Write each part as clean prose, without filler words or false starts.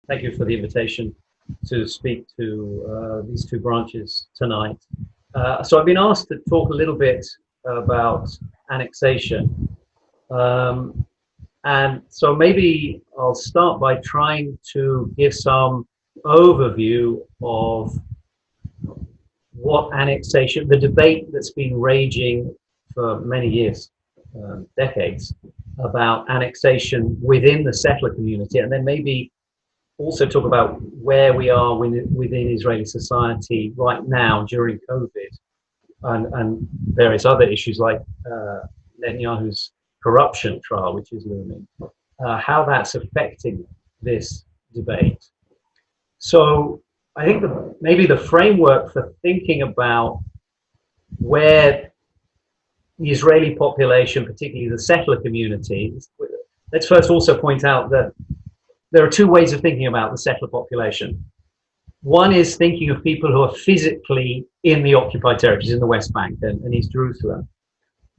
Thank you for the invitation to speak to these two branches tonight. So I've been asked to talk a little bit about annexation. And so maybe I'll start by trying to give some overview of what annexation, the debate that's been raging for many years, decades, about annexation within the settler community, and then maybe also talk about where we are within Israeli society right now during COVID and various other issues like Netanyahu's corruption trial, which is looming, how that's affecting this debate. So I think maybe the framework for thinking about where the Israeli population, particularly the settler community, let's first also point out that there are two ways of thinking about the settler population. One is thinking of people who are physically in the occupied territories in the West Bank and East Jerusalem.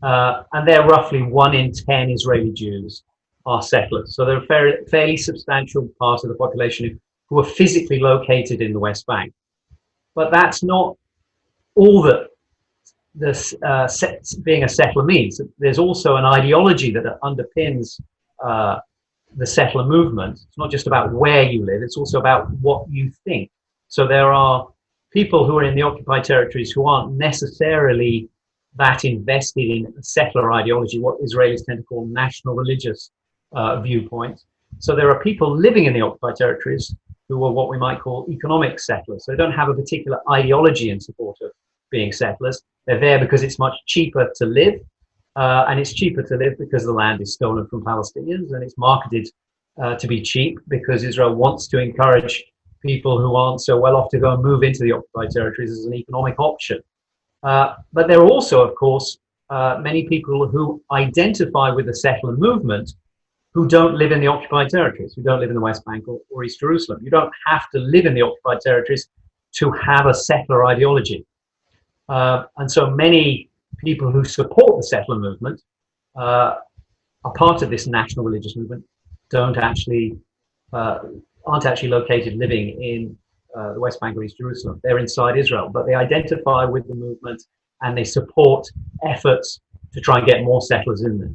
And they're roughly 1 in 10 Israeli Jews are settlers. So they're a fairly substantial part of the population who are physically located in the West Bank. But that's not all that this being a settler means. There's also an ideology that underpins the settler movement. It's not just about where you live, it's also about what you think. So there are people who are in the occupied territories who aren't necessarily that invested in a settler ideology, what Israelis tend to call national religious viewpoint. So there are people living in the occupied territories who are what we might call economic settlers. So they don't have a particular ideology in support of being settlers. They're there because it's much cheaper to live. And it's cheaper to live because the land is stolen from Palestinians, and it's marketed to be cheap because Israel wants to encourage people who aren't so well off to go and move into the occupied territories as an economic option. But there are also, of course, many people who identify with the settler movement who don't live in the occupied territories, who don't live in the West Bank or East Jerusalem. You don't have to live in the occupied territories to have a settler ideology. And so many people who support the settler movement are part of this national religious movement, aren't actually located living in the West Bank or East Jerusalem. They're inside Israel, but they identify with the movement and they support efforts to try and get more settlers in there.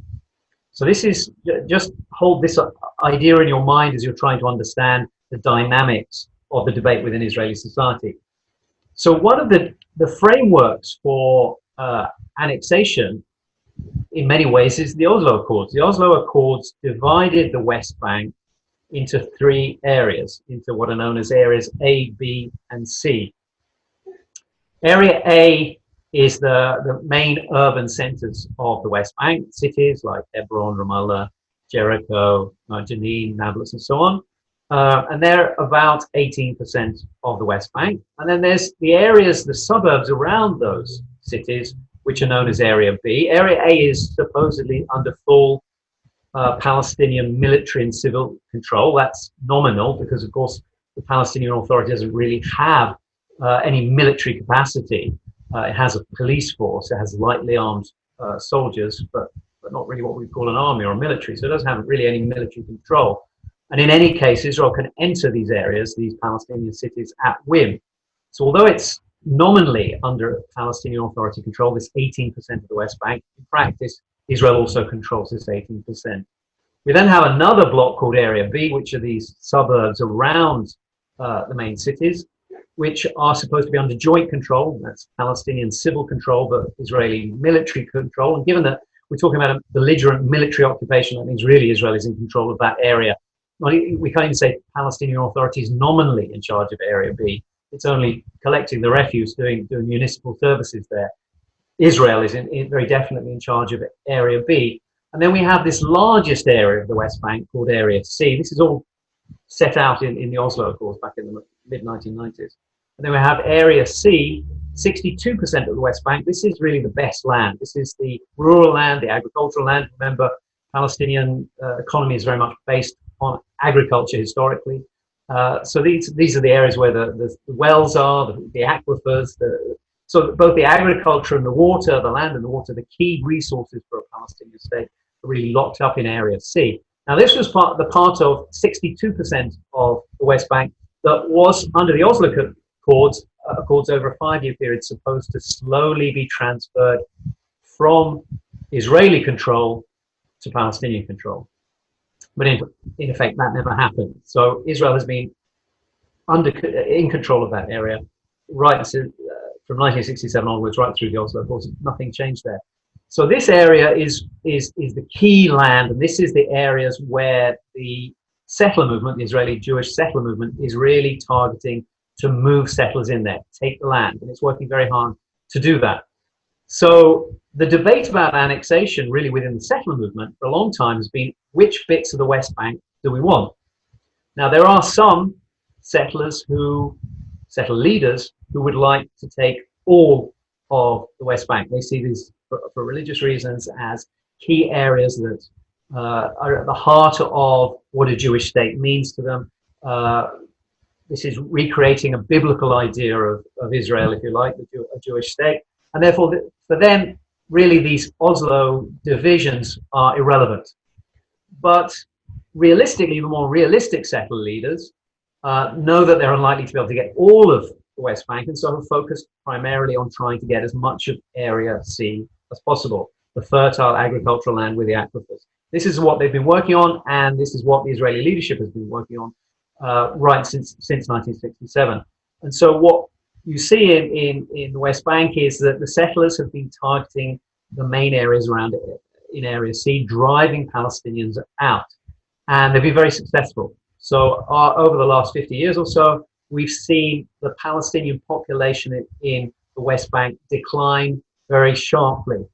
So this is, just hold this idea in your mind as you're trying to understand the dynamics of the debate within Israeli society. So one of the frameworks for annexation in many ways is the Oslo Accords. The Oslo Accords divided the West Bank into 3 areas, into what are known as areas A, B, and C. Area A is the main urban centers of the West Bank, cities like Hebron, Ramallah, Jericho, Jenin, Nablus, and so on. And they're about 18% of the West Bank. And then there's the areas, the suburbs around those cities, which are known as Area B. Area A is supposedly under full Palestinian military and civil control. That's nominal because, of course, the Palestinian Authority doesn't really have any military capacity. It has a police force, it has lightly armed soldiers, but not really what we call an army or a military. So it doesn't have really any military control. And in any case, Israel can enter these areas, these Palestinian cities, at whim. So although it's nominally under Palestinian Authority control, this 18% of the West Bank, in practice, Israel also controls this 18%. We then have another block called Area B, which are these suburbs around the main cities, which are supposed to be under joint control. That's Palestinian civil control, but Israeli military control. And given that we're talking about a belligerent military occupation, that means really Israel is in control of that area. We can't even say Palestinian Authority is nominally in charge of Area B. It's only collecting the refuse, doing municipal services there. Israel is very definitely in charge of Area B. And then we have this largest area of the West Bank called Area C. This is all set out in the Oslo Accords back in the mid-1990s. And then we have Area C, 62% of the West Bank. This is really the best land. This is the rural land, the agricultural land. Remember, Palestinian economy is very much based on agriculture historically. So these are the areas where the wells are, the aquifers, so both the agriculture and the water, the land and the water, the key resources for a Palestinian state, are really locked up in Area C. Now, this was the part of 62% of the West Bank that was, under the Oslo Accords over a 5-year period, supposed to slowly be transferred from Israeli control to Palestinian control. But in effect, that never happened. So Israel has been in control of that area right from 1967 onwards, right through the Oslo Accords. Nothing changed there. So this area is the key land, and this is the areas where the settler movement, the Israeli Jewish settler movement, is really targeting to move settlers in there, take the land, and it's working very hard to do that. So the debate about annexation really within the settler movement for a long time has been, which bits of the West Bank do we want? Now, there are some settler leaders who would like to take all of the West Bank. They see these, for religious reasons, as key areas that are at the heart of what a Jewish state means to them. This is recreating a biblical idea of Israel, if you like, a Jewish state. And therefore, for them, really, these Oslo divisions are irrelevant. But realistically, the more realistic settler leaders know that they're unlikely to be able to get all of the West Bank, and so have focused primarily on trying to get as much of Area C as possible, the fertile agricultural land with the aquifers. This is what they've been working on, and this is what the Israeli leadership has been working on right since 1967. And so what you see in the West Bank is that the settlers have been targeting the main areas around it in Area C, driving Palestinians out. And they've been very successful. So over the last 50 years or so, we've seen the Palestinian population in the West Bank decline very sharply.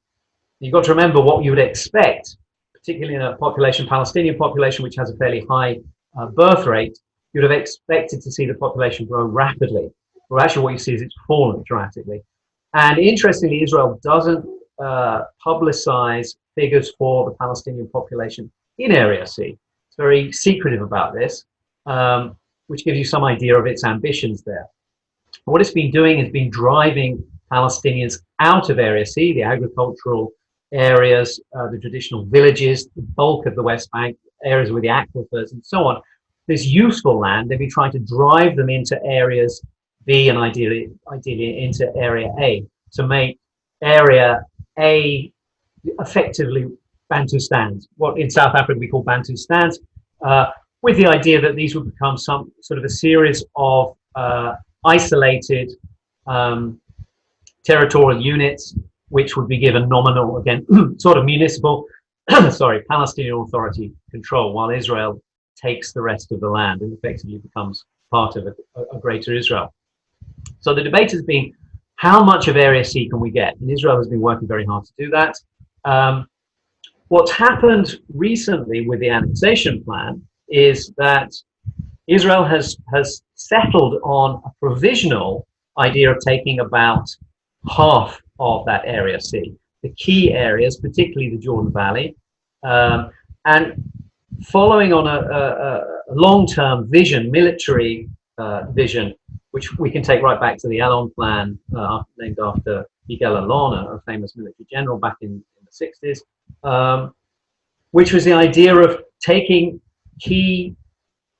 You've got to remember what you would expect, particularly in a Palestinian population, which has a fairly high birth rate. You'd have expected to see the population grow rapidly. Well, actually, what you see is it's fallen dramatically. And interestingly, Israel doesn't publicize figures for the Palestinian population in Area C. It's very secretive about this, which gives you some idea of its ambitions there. What it's been doing has been driving Palestinians out of Area C, the agricultural areas, the traditional villages, the bulk of the West Bank, areas with the aquifers and so on. This useful land, they've been trying to drive them into areas B and ideally into Area A, to make Area A effectively Bantustans, what in South Africa we call Bantustans, with the idea that these would become some sort of a series of isolated territorial units, which would be given nominal, again, sort of municipal, Palestinian Authority control, while Israel takes the rest of the land and effectively becomes part of a greater Israel. So the debate has been, how much of Area C can we get? And Israel has been working very hard to do that. What's happened recently with the annexation plan is that Israel has settled on a provisional idea of taking about half of that Area C, the key areas, particularly the Jordan Valley, and following on a long-term vision, military vision, which we can take right back to the Allon Plan, named after Miguel Allon, a famous military general back in the 60s, which was the idea of taking key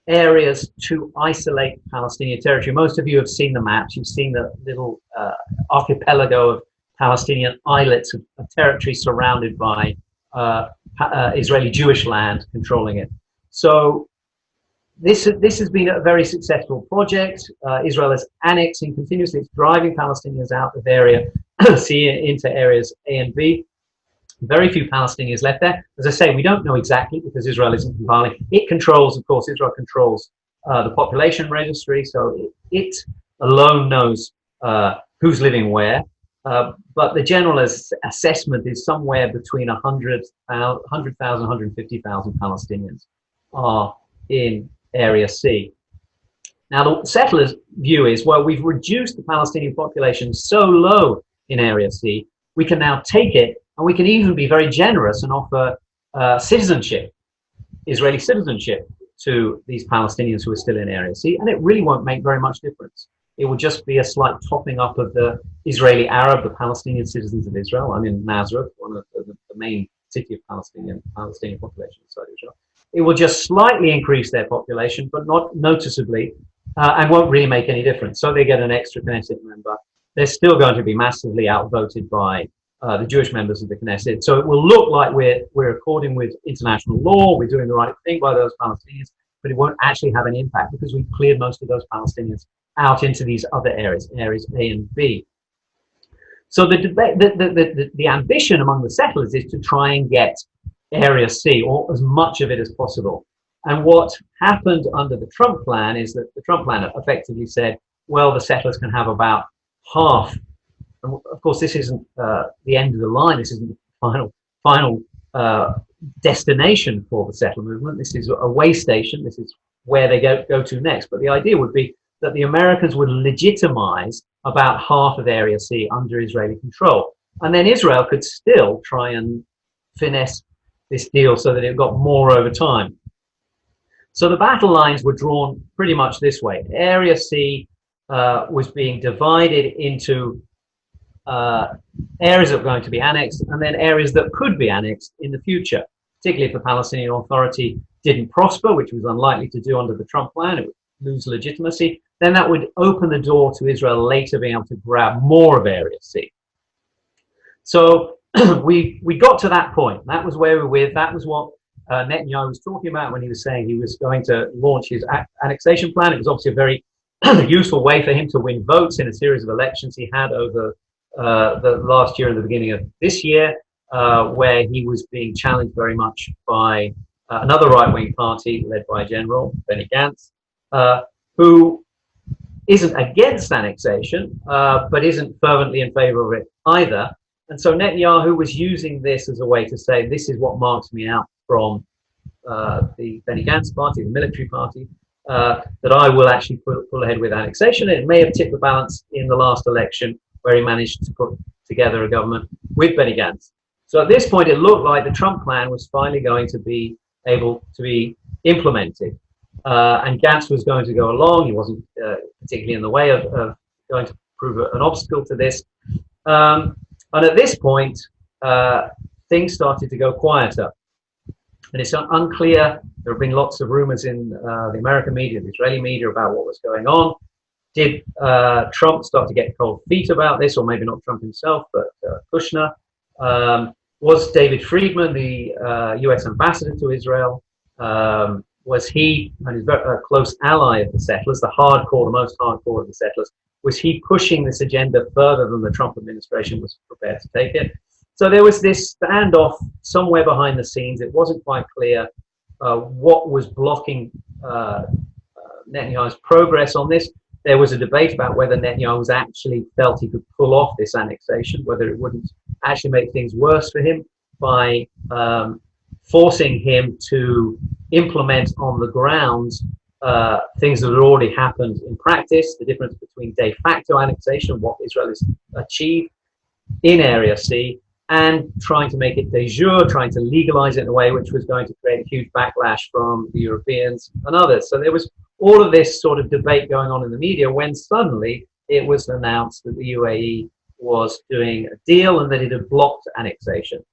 areas to isolate Palestinian territory. Most of you have seen the maps. You've seen the little archipelago of Palestinian islets of territory surrounded by Israeli Jewish land controlling it. So this has been a very successful project. Israel is annexing continuously. It's driving Palestinians out of Area C into areas A and B. Very few Palestinians left there. As I say, we don't know exactly because Israel isn't compiling. It controls, of course, Israel controls the population registry, so it alone knows who's living where. But the general assessment is somewhere between 100,000, 150,000 Palestinians are in Area C. Now, the settlers' view is, well, we've reduced the Palestinian population so low in Area C, we can now take it, and we can even be very generous and offer citizenship, Israeli citizenship, to these Palestinians who are still in Area C, and it really won't make very much difference. It would just be a slight topping up of the Israeli Arab, the Palestinian citizens of Israel. I'm in Nazareth, one of the main city of Palestinian population inside Israel. It will just slightly increase their population, but not noticeably, and won't really make any difference. So they get an extra Knesset member. They're still going to be massively outvoted by the Jewish members of the Knesset. So it will look like we're according with international law, we're doing the right thing by those Palestinians, but it won't actually have any impact because we've cleared most of those Palestinians out into these other areas A and B. So the debate, the ambition among the settlers is to try and get Area C, or as much of it as possible. And what happened under the Trump plan is that the Trump plan effectively said, well, the settlers can have about half. And of course, this isn't the end of the line. This isn't the final destination for the settler movement. This is a way station. This is where they go to next. But the idea would be that the Americans would legitimize about half of Area C under Israeli control. And then Israel could still try and finesse this deal so that it got more over time. So the battle lines were drawn pretty much this way. Area C was being divided into areas that were going to be annexed and then areas that could be annexed in the future, particularly if the Palestinian Authority didn't prosper, which was unlikely to do under the Trump plan. It would lose legitimacy. Then that would open the door to Israel later being able to grab more of Area C. So we got to that point. That was where we were with. That was what Netanyahu was talking about when he was saying he was going to launch his annexation plan. It was obviously a very useful way for him to win votes in a series of elections he had over the last year and the beginning of this year, where he was being challenged very much by another right-wing party led by General Benny Gantz, who isn't against annexation, but isn't fervently in favor of it either. And so Netanyahu was using this as a way to say, this is what marks me out from the Benny Gantz party, the military party, that I will actually pull ahead with annexation. It may have tipped the balance in the last election where he managed to put together a government with Benny Gantz. So at this point, it looked like the Trump plan was finally going to be able to be implemented. And Gantz was going to go along. He wasn't particularly in the way of going to prove an obstacle to this. And at this point, things started to go quieter. And it's unclear. There have been lots of rumors in the American media, the Israeli media, about what was going on. Did Trump start to get cold feet about this, or maybe not Trump himself, but Kushner? Was David Friedman, the US ambassador to Israel, was he, and he's a close ally of the settlers, the most hardcore of the settlers, was he pushing this agenda further than the Trump administration was prepared to take it? So there was this standoff somewhere behind the scenes. It wasn't quite clear what was blocking Netanyahu's progress on this. There was a debate about whether Netanyahu was actually felt he could pull off this annexation, whether it wouldn't actually make things worse for him by forcing him to implement on the ground things that had already happened in practice, the difference between de facto annexation, what Israel has achieved in Area C, and trying to make it de jure, trying to legalize it in a way which was going to create a huge backlash from the Europeans and others. So there was all of this sort of debate going on in the media when suddenly it was announced that the UAE was doing a deal and that it had blocked annexation.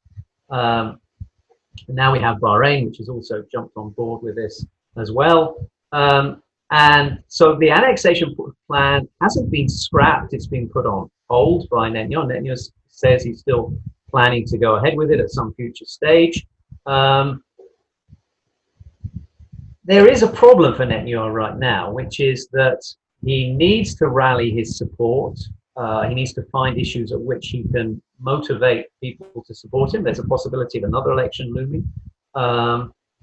Now we have Bahrain, which has also jumped on board with this as well. And so the annexation plan hasn't been scrapped, it's been put on hold by Netanyahu. Netanyahu says he's still planning to go ahead with it at some future stage. There is a problem for Netanyahu right now, which is that he needs to rally his support. He needs to find issues at which he can motivate people to support him. There's a possibility of another election looming.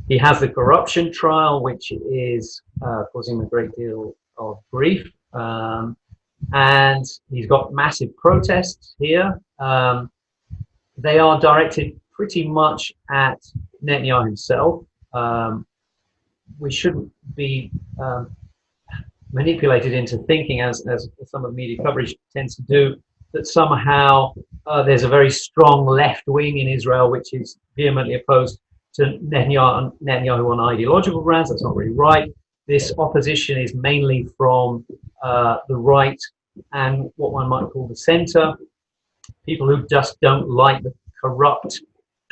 He has the corruption trial, which is causing a great deal of grief. And he's got massive protests here. They are directed pretty much at Netanyahu himself. We shouldn't be manipulated into thinking, as some of the media coverage tends to do, that somehow there's a very strong left wing in Israel which is vehemently opposed to Netanyahu on ideological grounds. That's not really right. This opposition is mainly from the right and what one might call the center, people who just don't like the corrupt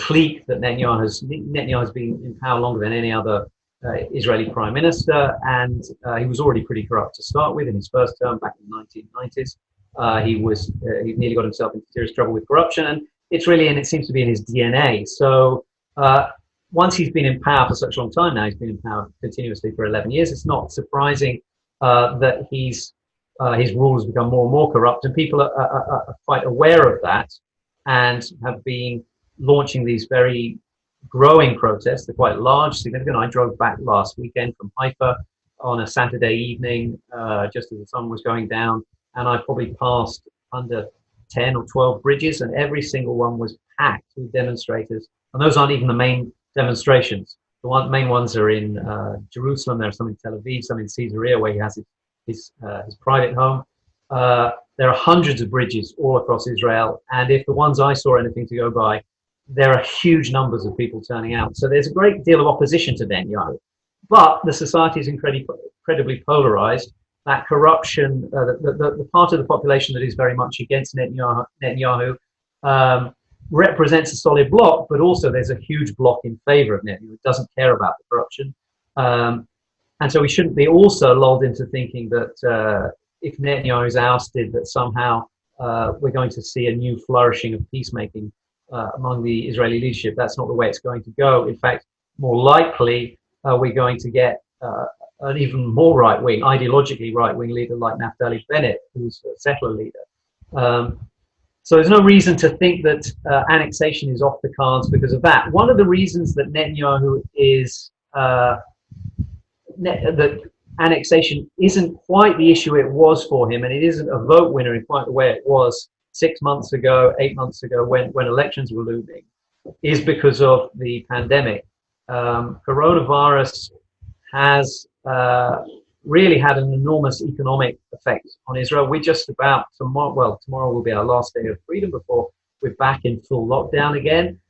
clique that Netanyahu's been in power longer than any other Israeli prime minister, and he was already pretty corrupt to start with in his first term back in the 1990s. He nearly got himself into serious trouble with corruption, and it seems to be in his DNA. So once he's been in power for such a long time now, he's been in power continuously for 11 years. It's not surprising that his rule has become more and more corrupt, and people are quite aware of that and have been launching these very growing protests. They're quite large, significant. I drove back last weekend from Haifa on a Saturday evening, just as the sun was going down, and I probably passed under 10 or 12 bridges, and every single one was packed with demonstrators. And those aren't even the main demonstrations. The main ones are in Jerusalem. There are some in Tel Aviv, some in Caesarea, where he has his private home. There are hundreds of bridges all across Israel, and if the ones I saw are anything to go by, there are huge numbers of people turning out. So there's a great deal of opposition to Netanyahu. But the society is incredibly polarized. That corruption, the part of the population that is very much against Netanyahu represents a solid bloc, but also there's a huge bloc in favor of Netanyahu. It doesn't care about the corruption. And so we shouldn't be also lulled into thinking that if Netanyahu is ousted, that somehow we're going to see a new flourishing of peacemaking among the Israeli leadership. That's not the way it's going to go. In fact, more likely, we're going to get an even more right-wing, ideologically right-wing leader like Naftali Bennett, who's a settler leader. So there's no reason to think that annexation is off the cards because of that. One of the reasons that Netanyahu is that annexation isn't quite the issue it was for him, and it isn't a vote winner in quite the way it was 6 months ago, 8 months ago, when elections were looming, is because of the pandemic. Coronavirus has really had an enormous economic effect on Israel. We're just about tomorrow will be our last day of freedom before we're back in full lockdown again.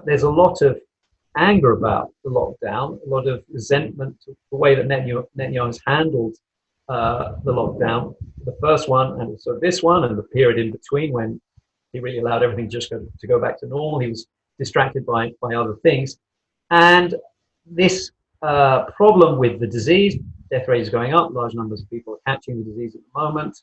There's a lot of anger about the lockdown, a lot of resentment to the way that Netanyahu has handled the lockdown, the first one and also this one, and the period in between when he really allowed everything just to go back to normal. He was distracted by other things. And this problem with the disease, death rate is going up, large numbers of people are catching the disease at the moment.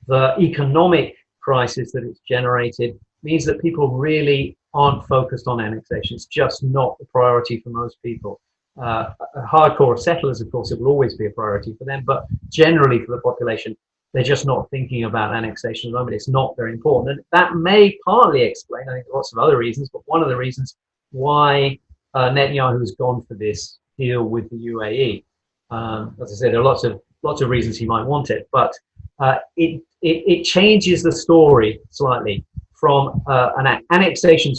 The economic crisis that it's generated means that people really aren't focused on annexation. It's just not the priority for most people. A hardcore settlers, of course, it will always be a priority for them, but generally for the population, they're just not thinking about annexation at the moment. It's not very important. And that may partly explain, I think lots of other reasons, but one of the reasons why Netanyahu has gone for this deal with the UAE. As I said, there are lots of reasons he might want it, but it changes the story slightly from an annexation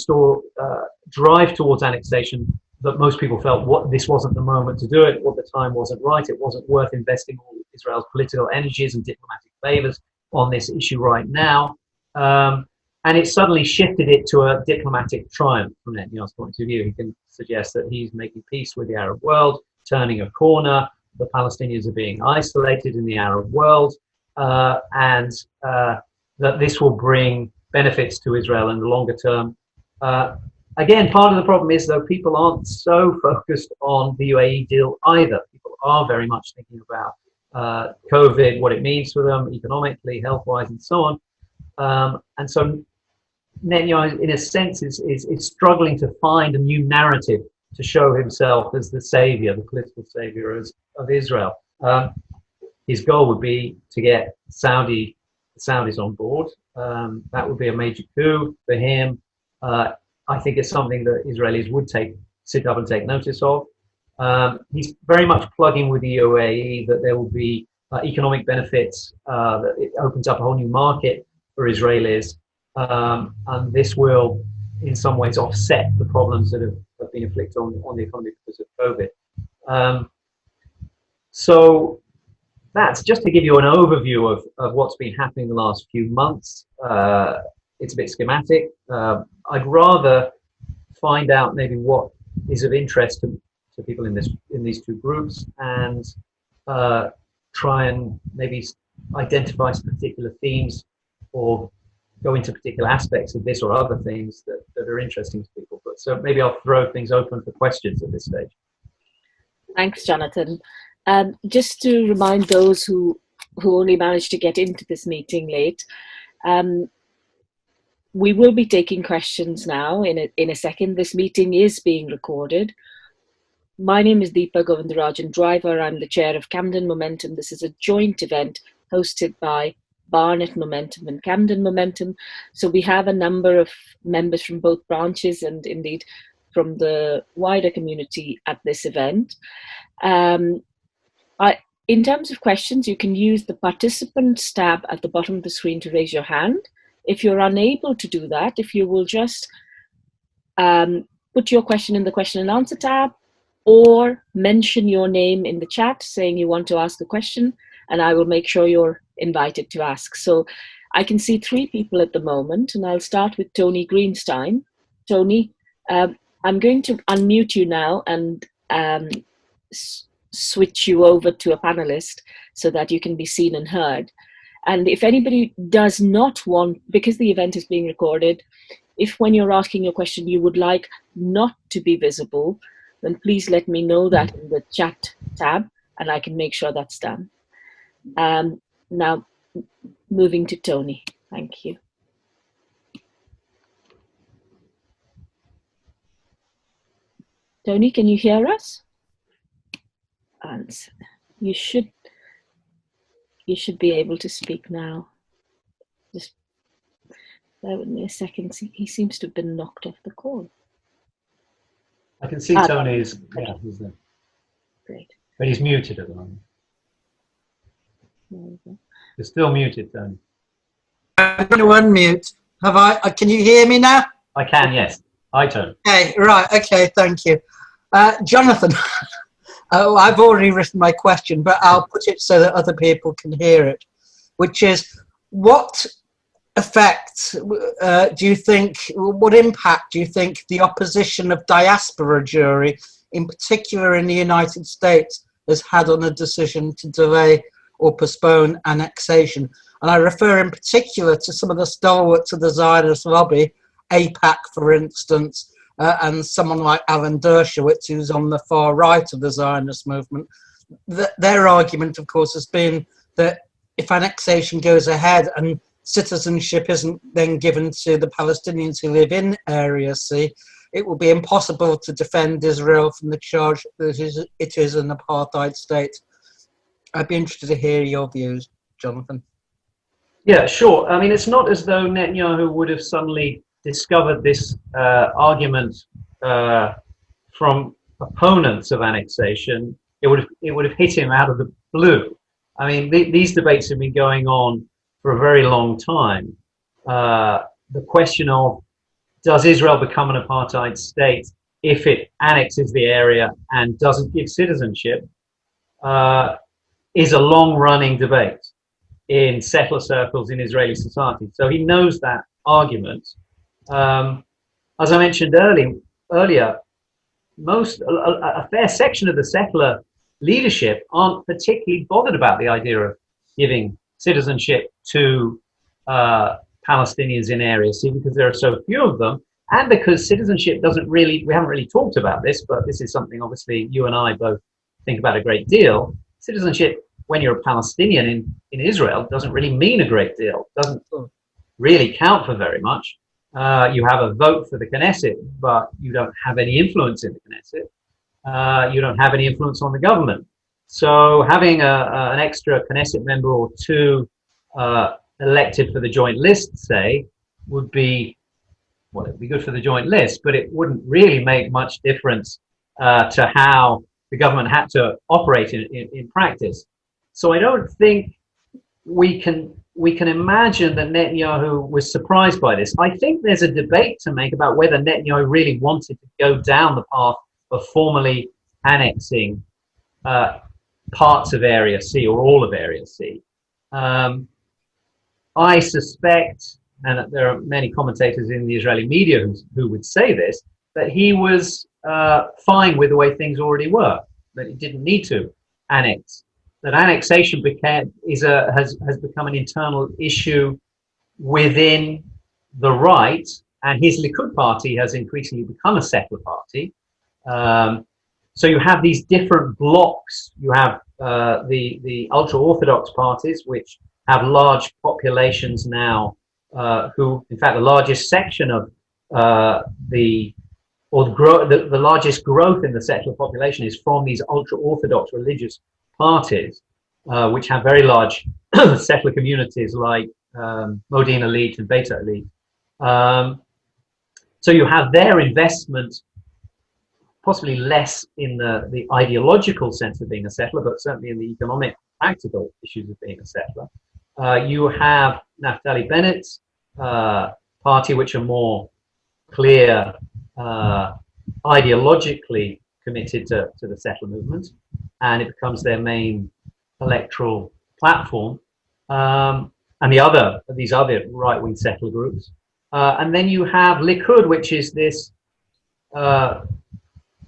drive towards annexation that most people felt this wasn't the moment to do it, the time wasn't right, it wasn't worth investing all Israel's political energies and diplomatic favors on this issue right now. And it suddenly shifted it to a diplomatic triumph from Netanyahu's point of view. He can suggest that he's making peace with the Arab world, turning a corner, the Palestinians are being isolated in the Arab world, and that this will bring benefits to Israel in the longer term. Again, part of the problem is, though, people aren't so focused on the UAE deal either. People are very much thinking about COVID, what it means for them economically, health-wise, and so on. And so Netanyahu, in a sense, is struggling to find a new narrative to show himself as the savior, the political savior of Israel. His goal would be to get the Saudis on board. That would be a major coup for him. I think it's something that Israelis would sit up and take notice of. He's very much plugging with the UAE that there will be economic benefits, that it opens up a whole new market for Israelis, and this will, in some ways, offset the problems that have been inflicted on the economy because of COVID. So that's just to give you an overview of what's been happening the last few months. It's a bit schematic. I'd rather find out maybe what is of interest to people in these two groups, and try and maybe identify some particular themes or go into particular aspects of this or other things that are interesting to people. But so maybe I'll throw things open for questions at this stage. Thanks, Jonathan. Just to remind those who only managed to get into this meeting late, we will be taking questions now in a second. This meeting is being recorded. My name is Deepa Govindarajan Driver. I'm the chair of Camden Momentum. This is a joint event hosted by Barnet Momentum and Camden Momentum. So we have a number of members from both branches and indeed from the wider community at this event. In terms of questions, you can use the participants tab at the bottom of the screen to raise your hand. If you're unable to do that, if you will just put your question in the question and answer tab, or mention your name in the chat saying you want to ask a question, and I will make sure you're invited to ask. So I can see 3 people at the moment, and I'll start with Tony Greenstein. Tony, I'm going to unmute you now and switch you over to a panelist so that you can be seen and heard. And if anybody does not want, because the event is being recorded, if when you're asking your question you would like not to be visible, then please let me know that in the chat tab and I can make sure that's done. Now, moving to Tony. Thank you. Tony, can you hear us? And you should be able to speak now. Just bear with me a second. He seems to have been knocked off the call. I can see Tony's, yeah, he's there. Great. But he's muted at the moment. You're still muted, Tony. I'm going to unmute. Have I? Can you hear me now? I can, yes. Hi, Tony. Okay, right. Okay, thank you. Jonathan, I've already written my question, but I'll put it so that other people can hear it, which is, what effect do you think, what impact do you think the opposition of diaspora jury, in particular in the United States, has had on a decision to delay or postpone annexation? And I refer in particular to some of the stalwarts of the Zionist lobby, AIPAC, for instance, and someone like Alan Dershowitz, who's on the far right of the Zionist movement. Their argument, of course, has been that if annexation goes ahead and citizenship isn't then given to the Palestinians who live in Area C, it will be impossible to defend Israel from the charge that it is an apartheid state. I'd be interested to hear your views, Jonathan. Yeah, sure. I mean, it's not as though Netanyahu would have suddenly discovered this argument from opponents of annexation. It would have hit him out of the blue. I mean, these debates have been going on for a very long time. The question of, does Israel become an apartheid state if it annexes the area and doesn't give citizenship, is a long-running debate in settler circles in Israeli society. So he knows that argument. As I mentioned earlier, a fair section of the settler leadership aren't particularly bothered about the idea of giving citizenship to Palestinians in Area C, because there are so few of them, and because citizenship doesn't really, we haven't really talked about this, but this is something obviously you and I both think about a great deal. Citizenship, when you're a Palestinian in Israel, doesn't really mean a great deal, doesn't really count for very much. You have a vote for the Knesset, but you don't have any influence in the Knesset. You don't have any influence on the government. So having an extra Knesset member or two elected for the joint list, say, would be, well, it'd be good for the joint list, but it wouldn't really make much difference to how the government had to operate in practice. So I don't think we can imagine that Netanyahu was surprised by this. I think there's a debate to make about whether Netanyahu really wanted to go down the path of formally annexing parts of Area C or all of Area C. I suspect, and there are many commentators in the Israeli media who would say this, that he was fine with the way things already were, that he didn't need to annex. That annexation has become an internal issue within the right, and his Likud party has increasingly become a settler party. So you have these different blocks. You have the ultra-Orthodox parties, which have large populations now, who, in fact, the largest section of the largest growth in the settler population is from these ultra-Orthodox religious parties, which have very large settler communities like Modin Elite and Beta Elite. So you have their investment, possibly less in the ideological sense of being a settler, but certainly in the economic, practical issues of being a settler. You have Naftali Bennett's party, which are more clear, ideologically committed to the settler movement, and it becomes their main electoral platform. And these other right-wing settler groups. And then you have Likud, which is this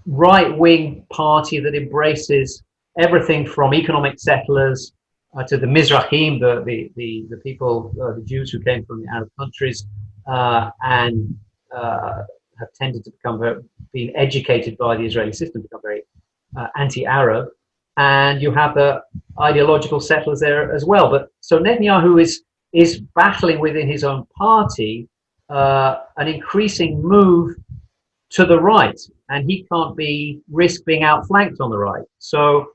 right-wing party that embraces everything from economic settlers to the Mizrahim, the people, the Jews who came from the Arab countries, and have tended to become being educated by the Israeli system, become very anti-Arab. And you have the ideological settlers there as well. But so Netanyahu is battling within his own party an increasing move to the right, and he can't risk being outflanked on the right. So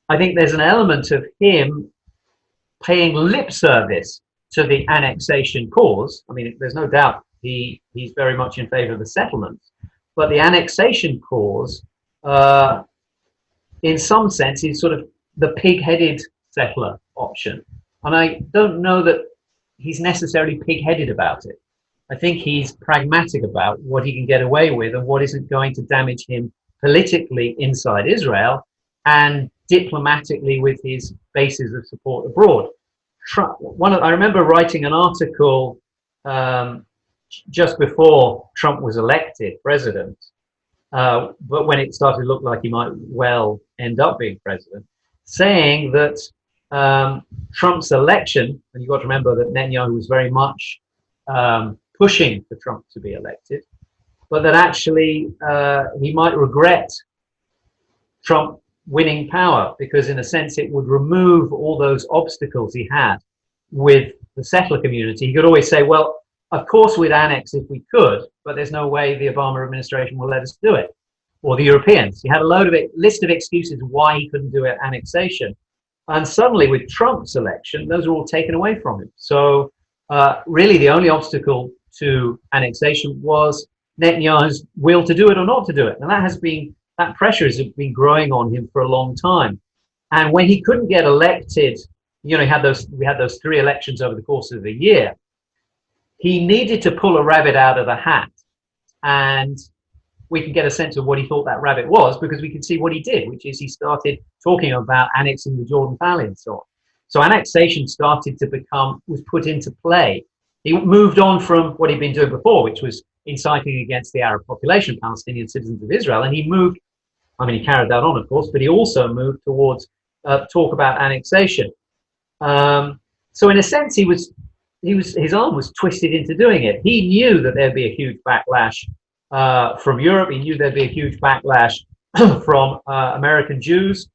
I think there's an element of him paying lip service to the annexation cause. I mean, there's no doubt he's very much in favor of the settlements, but the annexation cause, in some sense, is sort of the pig-headed settler option. And I don't know that he's necessarily pig-headed about it. I think he's pragmatic about what he can get away with and what isn't going to damage him politically inside Israel and diplomatically with his bases of support abroad. I remember writing an article just before Trump was elected president, but when it started to look like he might well end up being president, saying that Trump's election, and you've got to remember that Netanyahu was very much pushing for Trump to be elected, but that actually he might regret Trump winning power, because in a sense it would remove all those obstacles he had with the settler community. He could always say, well, of course we'd annex if we could, but there's no way the Obama administration will let us do it, or the Europeans. He had a list of excuses why he couldn't do annexation. And suddenly with Trump's election, those are all taken away from him. So really the only obstacle to annexation was Netanyahu's will to do it or not to do it. And that pressure has been growing on him for a long time. And when he couldn't get elected, we had those 3 elections over the course of a year, he needed to pull a rabbit out of the hat. And we can get a sense of what he thought that rabbit was, because we can see what he did, which is he started talking about annexing the Jordan Valley and so on. So annexation was put into play. He moved on from what he'd been doing before, which was inciting against the Arab population, Palestinian citizens of Israel. And he carried that on, of course, but he also moved towards talk about annexation. So in a sense, his arm was twisted into doing it. He knew that there'd be a huge backlash from Europe. He knew there'd be a huge backlash from American Jews,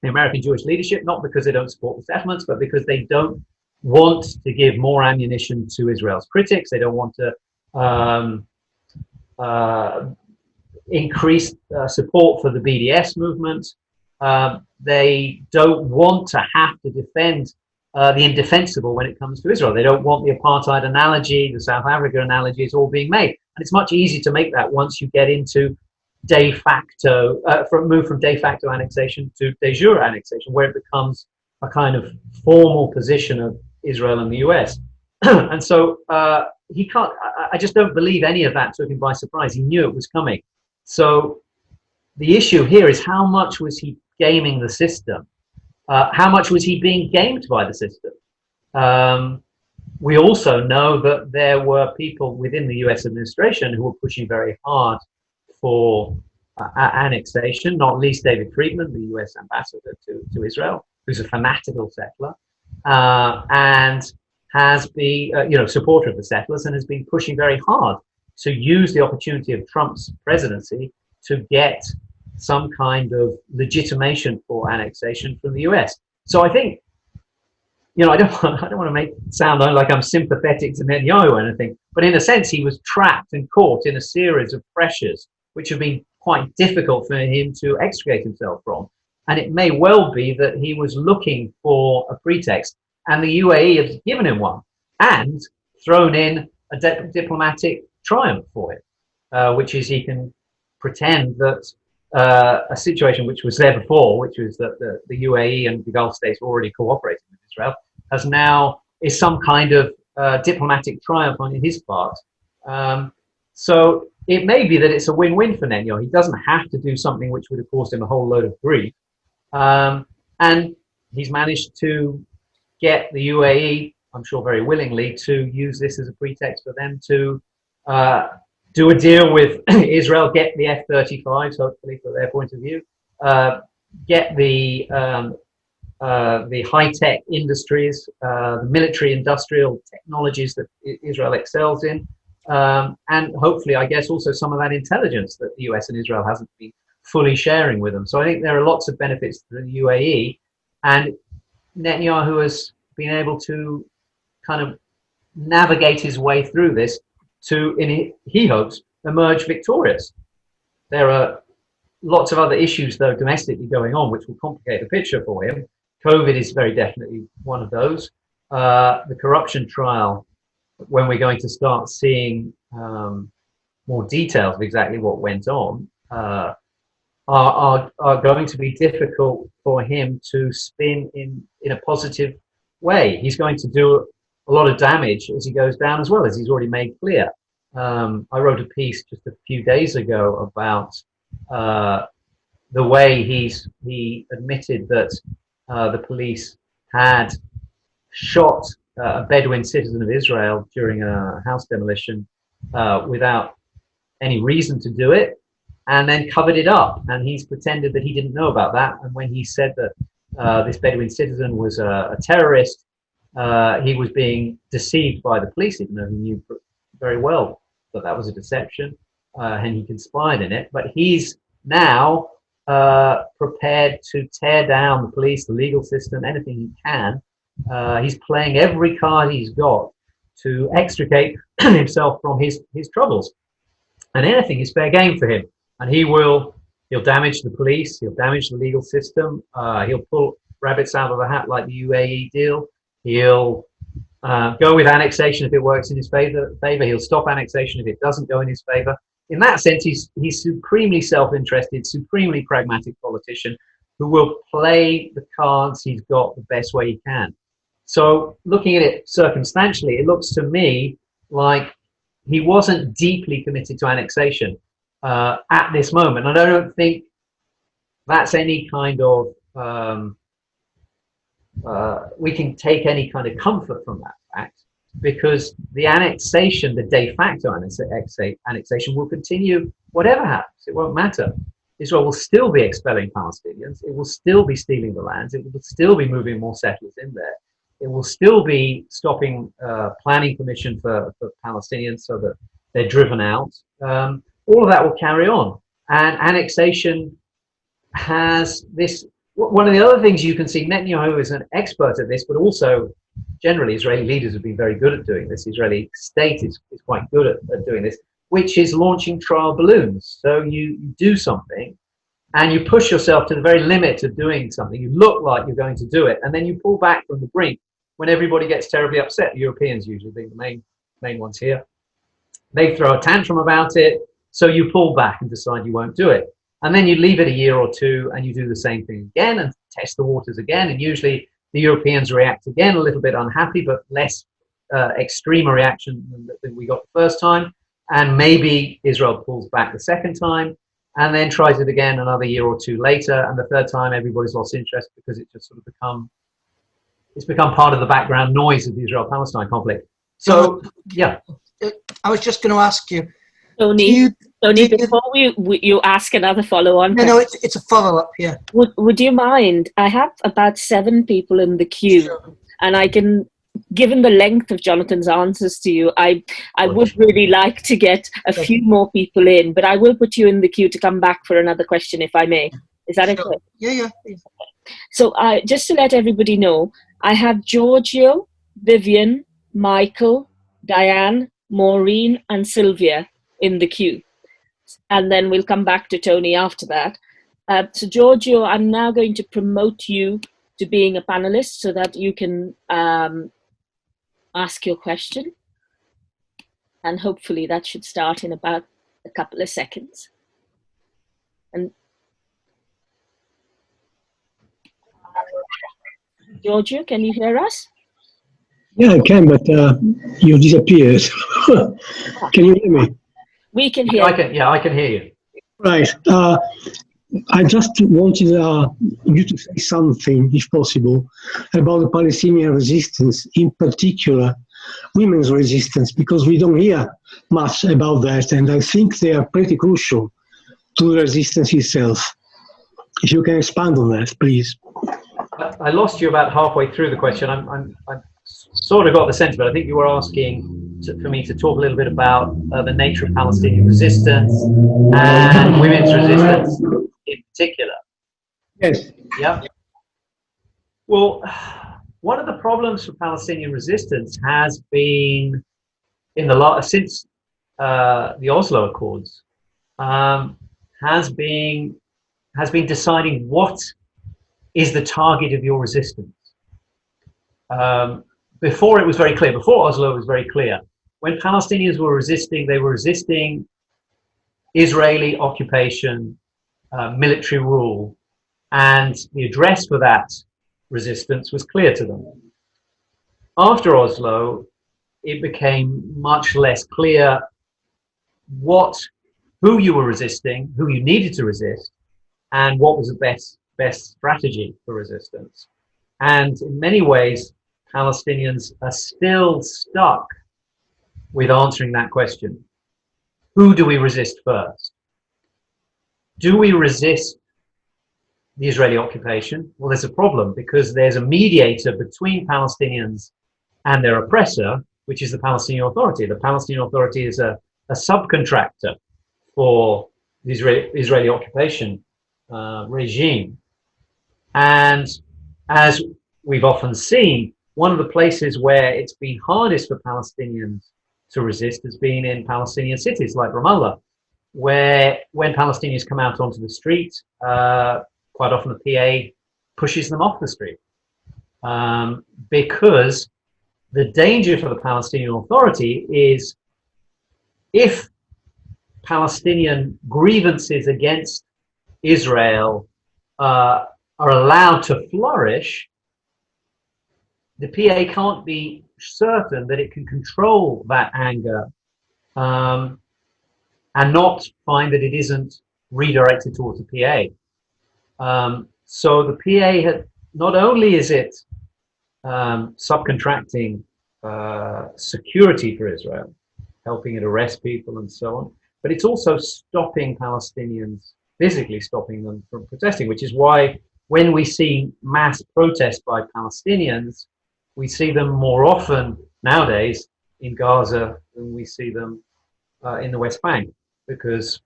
the American Jewish leadership, not because they don't support the settlements, but because they don't want to give more ammunition to Israel's critics. They don't want to increase support for the BDS movement. They don't want to have to defend the indefensible when it comes to Israel. They don't want the apartheid analogy, the South Africa analogy is all being made. And it's much easier to make that once you get into de facto, move from de facto annexation to de jure annexation, where it becomes a kind of formal position of Israel and the US. And so he can't, I just don't believe any of that took him by surprise. He knew it was coming. So the issue here is, how much was he gaming the system? How much was he being gamed by the system? We also know that there were people within the US administration who were pushing very hard for annexation, not least David Friedman, the US ambassador to Israel, who's a fanatical settler. And has been, supporter of the settlers and has been pushing very hard to use the opportunity of Trump's presidency to get some kind of legitimation for annexation from the US. So I think, I don't want to make it sound like I'm sympathetic to Netanyahu or anything, but in a sense, he was trapped and caught in a series of pressures which have been quite difficult for him to extricate himself from. And it may well be that he was looking for a pretext, and the UAE has given him one and thrown in a diplomatic triumph for it, which is he can pretend that a situation which was there before, which was that the UAE and the Gulf states already cooperating with Israel, is some kind of diplomatic triumph on his part. So it may be that it's a win-win for Netanyahu. He doesn't have to do something which would have caused him a whole load of grief. And he's managed to get the UAE, I'm sure very willingly, to use this as a pretext for them to do a deal with Israel, get the F-35s, hopefully, for their point of view, get the high-tech industries, the military-industrial technologies that Israel excels in, and hopefully, I guess, also some of that intelligence that the US and Israel hasn't been fully sharing with them. So I think there are lots of benefits to the UAE, and Netanyahu has been able to kind of navigate his way through this to, he hopes, emerge victorious. There are lots of other issues, though, domestically going on, which will complicate the picture for him. COVID is very definitely one of those. The corruption trial, when we're going to start seeing more details of exactly what went on, are going to be difficult for him to spin in a positive way. He's going to do a lot of damage as he goes down, as well, as he's already made clear. I wrote a piece just a few days ago about the way he admitted that the police had shot a Bedouin citizen of Israel during a house demolition without any reason to do it, and then covered it up. And he's pretended that he didn't know about that. And when he said that this Bedouin citizen was a terrorist, he was being deceived by the police, even though he knew very well that that was a deception, and he conspired in it. But he's now prepared to tear down the police, the legal system, anything he can. He's playing every card he's got to extricate himself from his troubles. And anything is fair game for him. And he'll damage the police, he'll damage the legal system, he'll pull rabbits out of the hat like the UAE deal. He'll go with annexation if it works in his favor. He'll stop annexation if it doesn't go in his favor. In that sense, he's supremely self-interested, supremely pragmatic politician who will play the cards he's got the best way he can. So looking at it circumstantially, it looks to me like he wasn't deeply committed to annexation at this moment. And I don't think that's any kind of we can take any kind of comfort from that fact, because the annexation, the de facto annexation, will continue whatever happens. It won't matter. Israel will still be expelling Palestinians. It will still be stealing the lands. It will still be moving more settlers in there. It will still be stopping planning permission for Palestinians so that they're driven out. All of that will carry on. And annexation has this. One of the other things you can see, Netanyahu is an expert at this, but also generally Israeli leaders have been very good at doing this. The Israeli state is quite good at doing this, which is launching trial balloons. So you do something and you push yourself to the very limit of doing something. You look like you're going to do it, and then you pull back from the brink when everybody gets terribly upset. The Europeans usually being the main ones here. They throw a tantrum about it, so you pull back and decide you won't do it. And then you leave it a year or two and you do the same thing again and test the waters again. And usually the Europeans react again, a little bit unhappy, but less extreme a reaction than we got the first time. And maybe Israel pulls back the second time and then tries it again another year or two later. And the third time, everybody's lost interest because it's just sort of become part of the background noise of the Israel-Palestine conflict. So, yeah. I was just going to ask you, Tony, before you ask another follow-on question. No, it's a follow-up, yeah. Would you mind? I have about 7 people in the queue, sure. And I can given the length of Jonathan's answers to you, I would really like to get a few more people in, but I will put you in the queue to come back for another question if I may. Is that okay? Yeah. So just to let everybody know, I have Giorgio, Vivian, Michael, Diane, Maureen, and Sylvia in the queue. And then we'll come back to Tony after that. So Giorgio, I'm now going to promote you to being a panelist so that you can ask your question. And hopefully that should start in about a couple of seconds. And Giorgio, can you hear us? Yeah, I can, but you disappeared. Can you hear me? We can hear you. I can hear you. Right. I just wanted you to say something, if possible, about the Palestinian resistance, in particular women's resistance, because we don't hear much about that, and I think they are pretty crucial to the resistance itself. If you can expand on that, please. I lost you about halfway through the question. I sort of got the sense, but I think you were asking for me to talk a little bit about the nature of Palestinian resistance and women's resistance in particular. Yes. Yeah. Well, one of the problems for Palestinian resistance has been since the Oslo Accords has been deciding what is the target of your resistance. Before it was very clear. Before Oslo, it was very clear. When Palestinians were resisting, they were resisting Israeli occupation, military rule, and the address for that resistance was clear to them. After Oslo, it became much less clear who you were resisting, who you needed to resist, and what was the best strategy for resistance. And in many ways, Palestinians are still stuck with answering that question. Who do we resist first? Do we resist the Israeli occupation? Well, there's a problem because there's a mediator between Palestinians and their oppressor, which is the Palestinian Authority. The Palestinian Authority is a subcontractor for the Israeli occupation regime. And as we've often seen, one of the places where it's been hardest for Palestinians to resist has been in Palestinian cities like Ramallah, where when Palestinians come out onto the street, quite often the PA pushes them off the street because the danger for the Palestinian Authority is if Palestinian grievances against Israel are allowed to flourish, the PA can't be certain that it can control that anger and not find that it isn't redirected towards the PA. So the PA had, not only is it subcontracting security for Israel, helping it arrest people and so on, but it's also stopping Palestinians, physically stopping them from protesting, which is why when we see mass protests by Palestinians, we see them more often nowadays in Gaza than we see them in the West Bank, because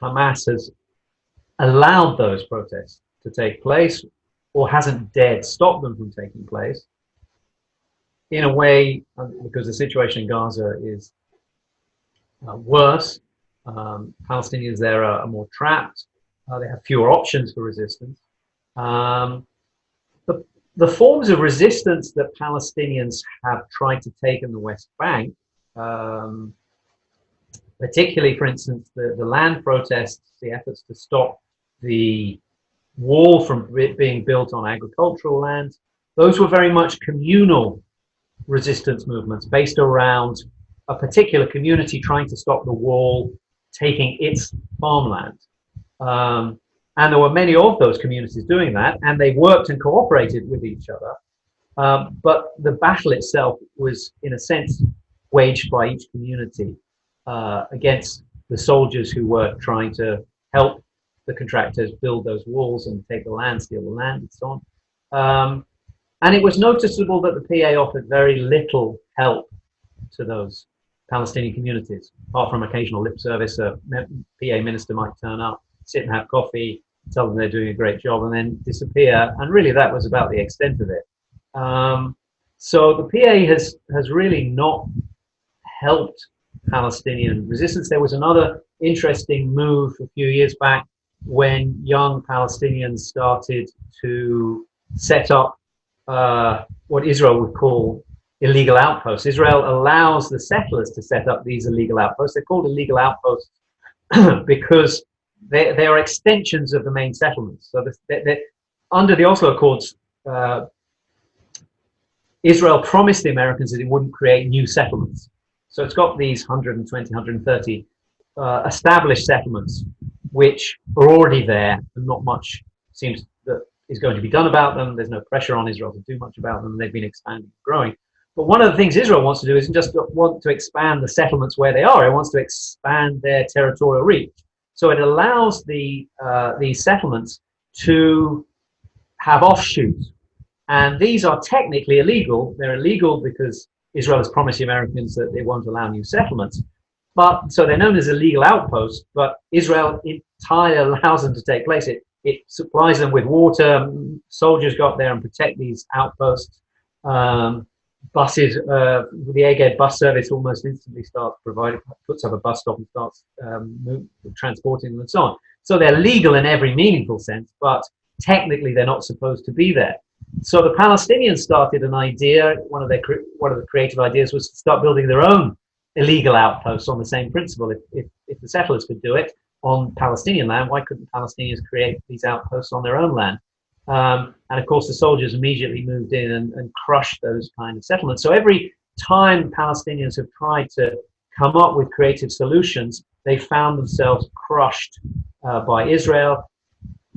Hamas has allowed those protests to take place or hasn't dared stop them from taking place in a way, because the situation in Gaza is worse. Palestinians there are more trapped. They have fewer options for resistance. The forms of resistance that Palestinians have tried to take in the West Bank, particularly, for instance, the land protests, the efforts to stop the wall from being built on agricultural land, those were very much communal resistance movements based around a particular community trying to stop the wall taking its farmland. And there were many of those communities doing that, and they worked and cooperated with each other. But the battle itself was, in a sense, waged by each community against the soldiers who were trying to help the contractors build those walls and take the land, steal the land, and so on. And it was noticeable that the PA offered very little help to those Palestinian communities, apart from occasional lip service. A PA minister might turn up, sit and have coffee, tell them they're doing a great job, and then disappear. And really, that was about the extent of it. So the PA has really not helped Palestinian resistance. There was another interesting move a few years back when young Palestinians started to set up what Israel would call illegal outposts. Israel allows the settlers to set up these illegal outposts. They're called illegal outposts because they are extensions of the main settlements. So under the Oslo Accords, Israel promised the Americans that it wouldn't create new settlements. So it's got these 120, 130 established settlements, which are already there, and not much seems that is going to be done about them. There's no pressure on Israel to do much about them. They've been expanding and growing. But one of the things Israel wants to do isn't just want to expand the settlements where they are. It wants to expand their territorial reach. So it allows these settlements to have offshoots. And these are technically illegal. They're illegal because Israel has promised the Americans that they won't allow new settlements. But so they're known as illegal outposts, but Israel entirely allows them to take place. It supplies them with water. Soldiers go up there and protect these outposts. Buses, the Eged bus service almost instantly starts providing, puts up a bus stop and starts transporting them and so on. So they're legal in every meaningful sense, but technically they're not supposed to be there. So the Palestinians started an idea. One of the creative ideas was to start building their own illegal outposts on the same principle. If the settlers could do it on Palestinian land, why couldn't Palestinians create these outposts on their own land? And of course, the soldiers immediately moved in and crushed those kind of settlements. So every time Palestinians have tried to come up with creative solutions, they found themselves crushed by Israel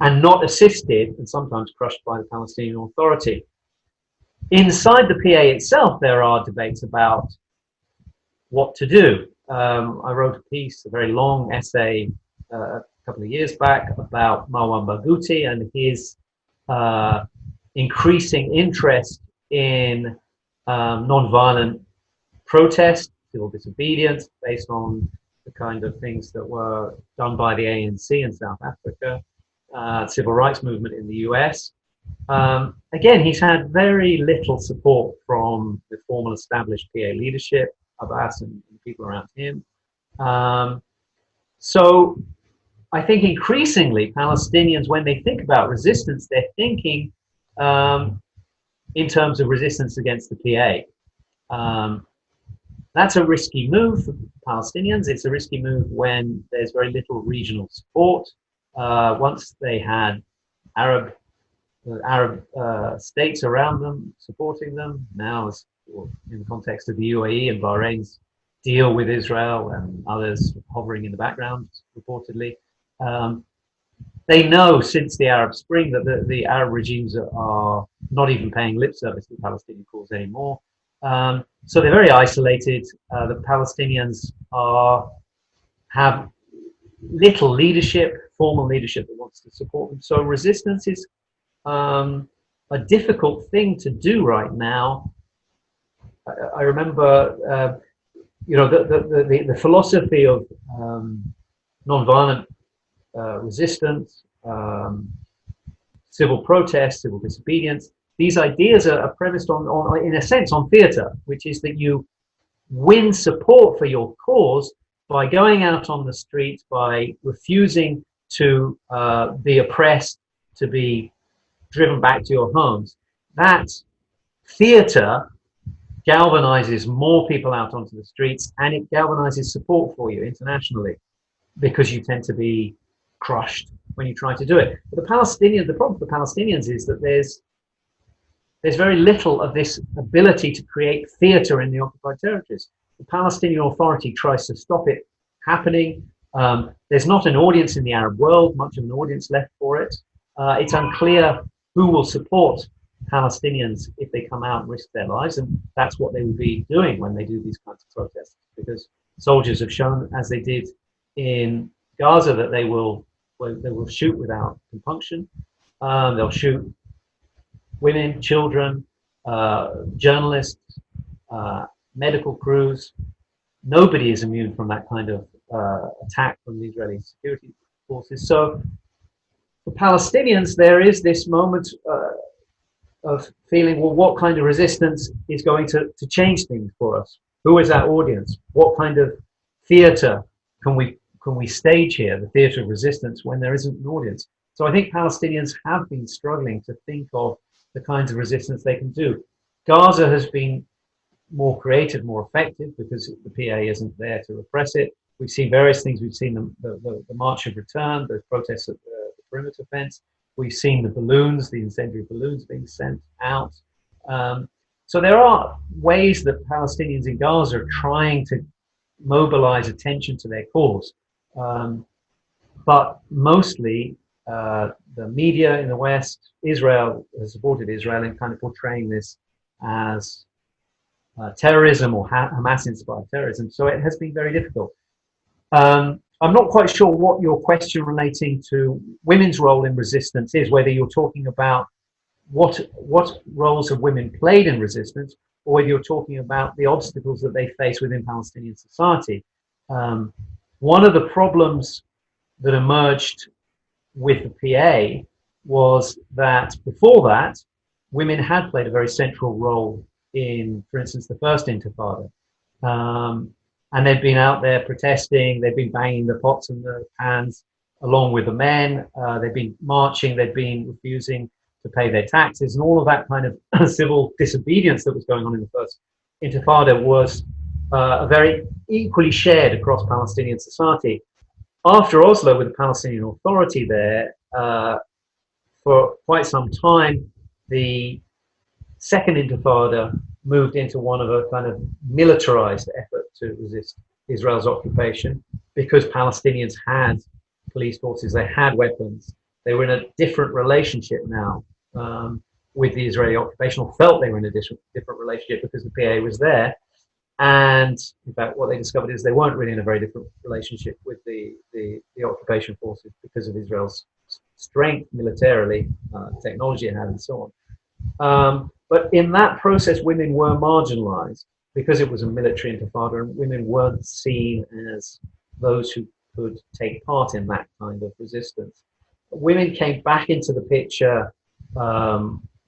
and not assisted, and sometimes crushed by the Palestinian Authority. Inside the PA itself, there are debates about what to do. I wrote a piece, a very long essay, a couple of years back about Marwan Barghouti and his increasing interest in non-violent protest, civil disobedience, based on the kind of things that were done by the ANC in South Africa, civil rights movement in the US. Again, he's had very little support from the formal established PA leadership, Abbas and people around him. So I think increasingly Palestinians, when they think about resistance, they're thinking in terms of resistance against the PA. That's a risky move for Palestinians. It's a risky move when there's very little regional support. Once they had Arab states around them supporting them, now in the context of the UAE and Bahrain's deal with Israel and others hovering in the background, reportedly, they know since the Arab Spring that the Arab regimes are not even paying lip service to the Palestinian cause anymore. So they're very isolated. The Palestinians have little leadership, formal leadership that wants to support them. So resistance is a difficult thing to do right now. I remember, the philosophy of nonviolent resistance, civil protest, civil disobedience. These ideas are premised on, in a sense, on theatre, which is that you win support for your cause by going out on the streets, by refusing to be oppressed, to be driven back to your homes. That theatre galvanizes more people out onto the streets, and it galvanizes support for you internationally, because you tend to be crushed when you try to do it. But the problem for the Palestinians is that there's very little of this ability to create theatre in the occupied territories. The Palestinian Authority tries to stop it happening. There's not an audience in the Arab world, much of an audience left for it. It's unclear who will support Palestinians if they come out and risk their lives, and that's what they will be doing when they do these kinds of protests, because soldiers have shown, as they did in Gaza, that they will shoot without compunction. They'll shoot women, children, journalists, medical crews. Nobody is immune from that kind of attack from the Israeli security forces. So for Palestinians, there is this moment of feeling, well, what kind of resistance is going to change things for us? Who is our audience? What kind of theatre can we stage here, the theatre of resistance, when there isn't an audience? So I think Palestinians have been struggling to think of the kinds of resistance they can do. Gaza has been more creative, more effective, because the PA isn't there to repress it. We've seen various things. We've seen the March of Return, the protests at the perimeter fence. We've seen the balloons, the incendiary balloons being sent out. So there are ways that Palestinians in Gaza are trying to mobilize attention to their cause. But mostly the media in the West, Israel has supported Israel in kind of portraying this as terrorism or Hamas-inspired terrorism. So it has been very difficult. I'm not quite sure what your question relating to women's role in resistance is, whether you're talking about what roles have women played in resistance, or whether you're talking about the obstacles that they face within Palestinian society. One of the problems that emerged with the PA was that before that, women had played a very central role in, for instance, the first Intifada. And they've been out there protesting, they've been banging the pots and the pans along with the men, they've been marching, they've been refusing to pay their taxes, and all of that kind of civil disobedience that was going on in the first Intifada was very equally shared across Palestinian society. After Oslo, with the Palestinian Authority there, for quite some time, the second Intifada moved into one of a kind of militarized effort to resist Israel's occupation, because Palestinians had police forces, they had weapons, they were in a different relationship now with the Israeli occupation, or felt they were in a different relationship because the PA was there. And in fact, what they discovered is they weren't really in a very different relationship with the occupation forces because of Israel's strength militarily, technology it had, and so on. But in that process, women were marginalized because it was a military intifada, and women weren't seen as those who could take part in that kind of resistance. Women came back into the picture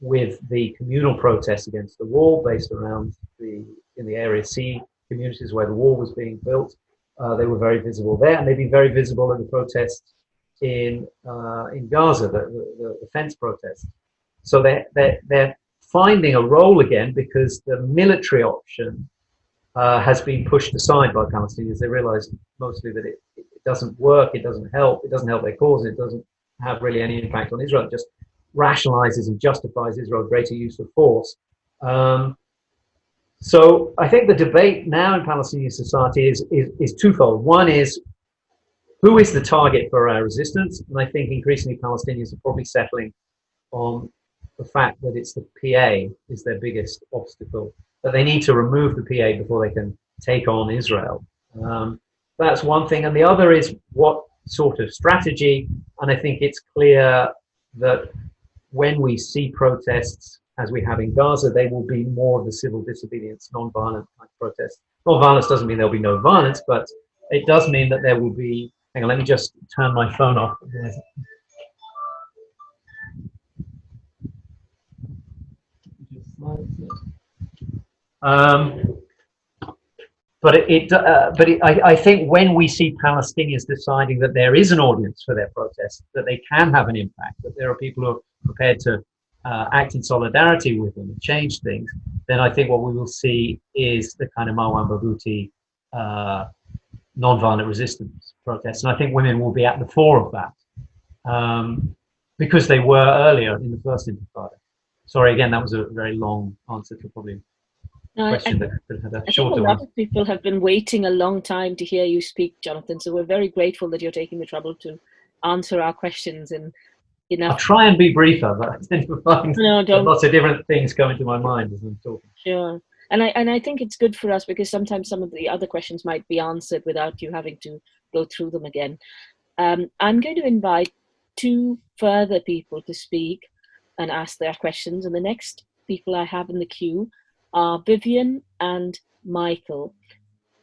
with the communal protests against the wall, based around in the Area C communities where the wall was being built. They were very visible there, and they've been very visible in the protests in Gaza, the fence protests. So they're finding a role again, because the military option has been pushed aside by Palestinians. They realize mostly that it doesn't work, it doesn't help their cause, it doesn't have really any impact on Israel. It just rationalizes and justifies Israel's greater use of force. So I think the debate now in Palestinian society is twofold. One is, who is the target for our resistance? And I think increasingly Palestinians are probably settling on the fact that it's the PA is their biggest obstacle, that they need to remove the PA before they can take on Israel. That's one thing. And the other is what sort of strategy. And I think it's clear that when we see protests, as we have in Gaza, they will be more of the civil disobedience, non-violent type protests. Non-violence doesn't mean there'll be no violence, but it does mean that there will be, hang on, let me just turn my phone off. I think when we see Palestinians deciding that there is an audience for their protests, that they can have an impact, that there are people who are prepared to act in solidarity with them and change things, then I think what we will see is the kind of Marwan Barghouti non-violent resistance protests. And I think women will be at the fore of that because they were earlier in the first Intifada. Sorry, again, that was a very long answer to probably a question that could have had a shorter one. A lot of people have been waiting a long time to hear you speak, Jonathan. So we're very grateful that you're taking the trouble to answer our questions in enough. I'll try and be briefer, but I tend to find lots of different things come into my mind as I'm talking. Sure. And I think it's good for us, because sometimes some of the other questions might be answered without you having to go through them again. I'm going to invite two further people to speak and ask their questions. And the next people I have in the queue are Vivian and Michael.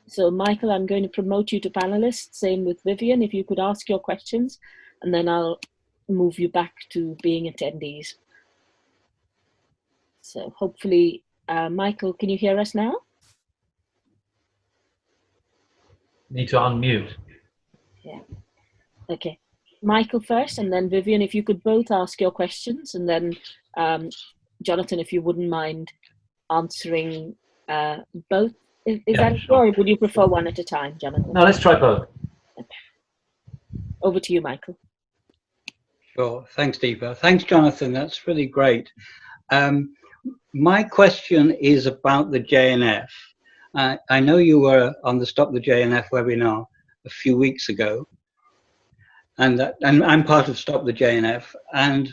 So Michael, I'm going to promote you to panelist. Same with Vivian, if you could ask your questions, and then I'll move you back to being attendees. So hopefully, Michael, can you hear us now? Need to unmute. Yeah. Okay. Michael first, and then Vivian, if you could both ask your questions, and then Jonathan, if you wouldn't mind answering both. Is Yeah, that sure. or would you prefer one at a time, Jonathan? No, let's try both. Over to you, Michael. Sure. Thanks, Deepa. Thanks, Jonathan. That's really great. My question is about the JNF. I know you were on the Stop the JNF webinar a few weeks ago, and I'm part of Stop the JNF. And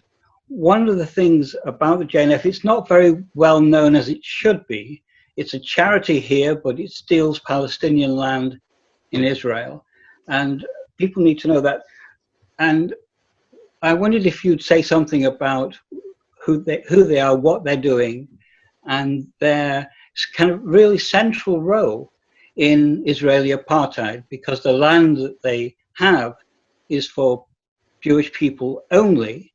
one of the things about the JNF, it's not very well known as it should be. It's a charity here, but it steals Palestinian land in Israel. And people need to know that. And I wondered if you'd say something about who they are, what they're doing, and their kind of really central role in Israeli apartheid, because the land that they have is for Jewish people only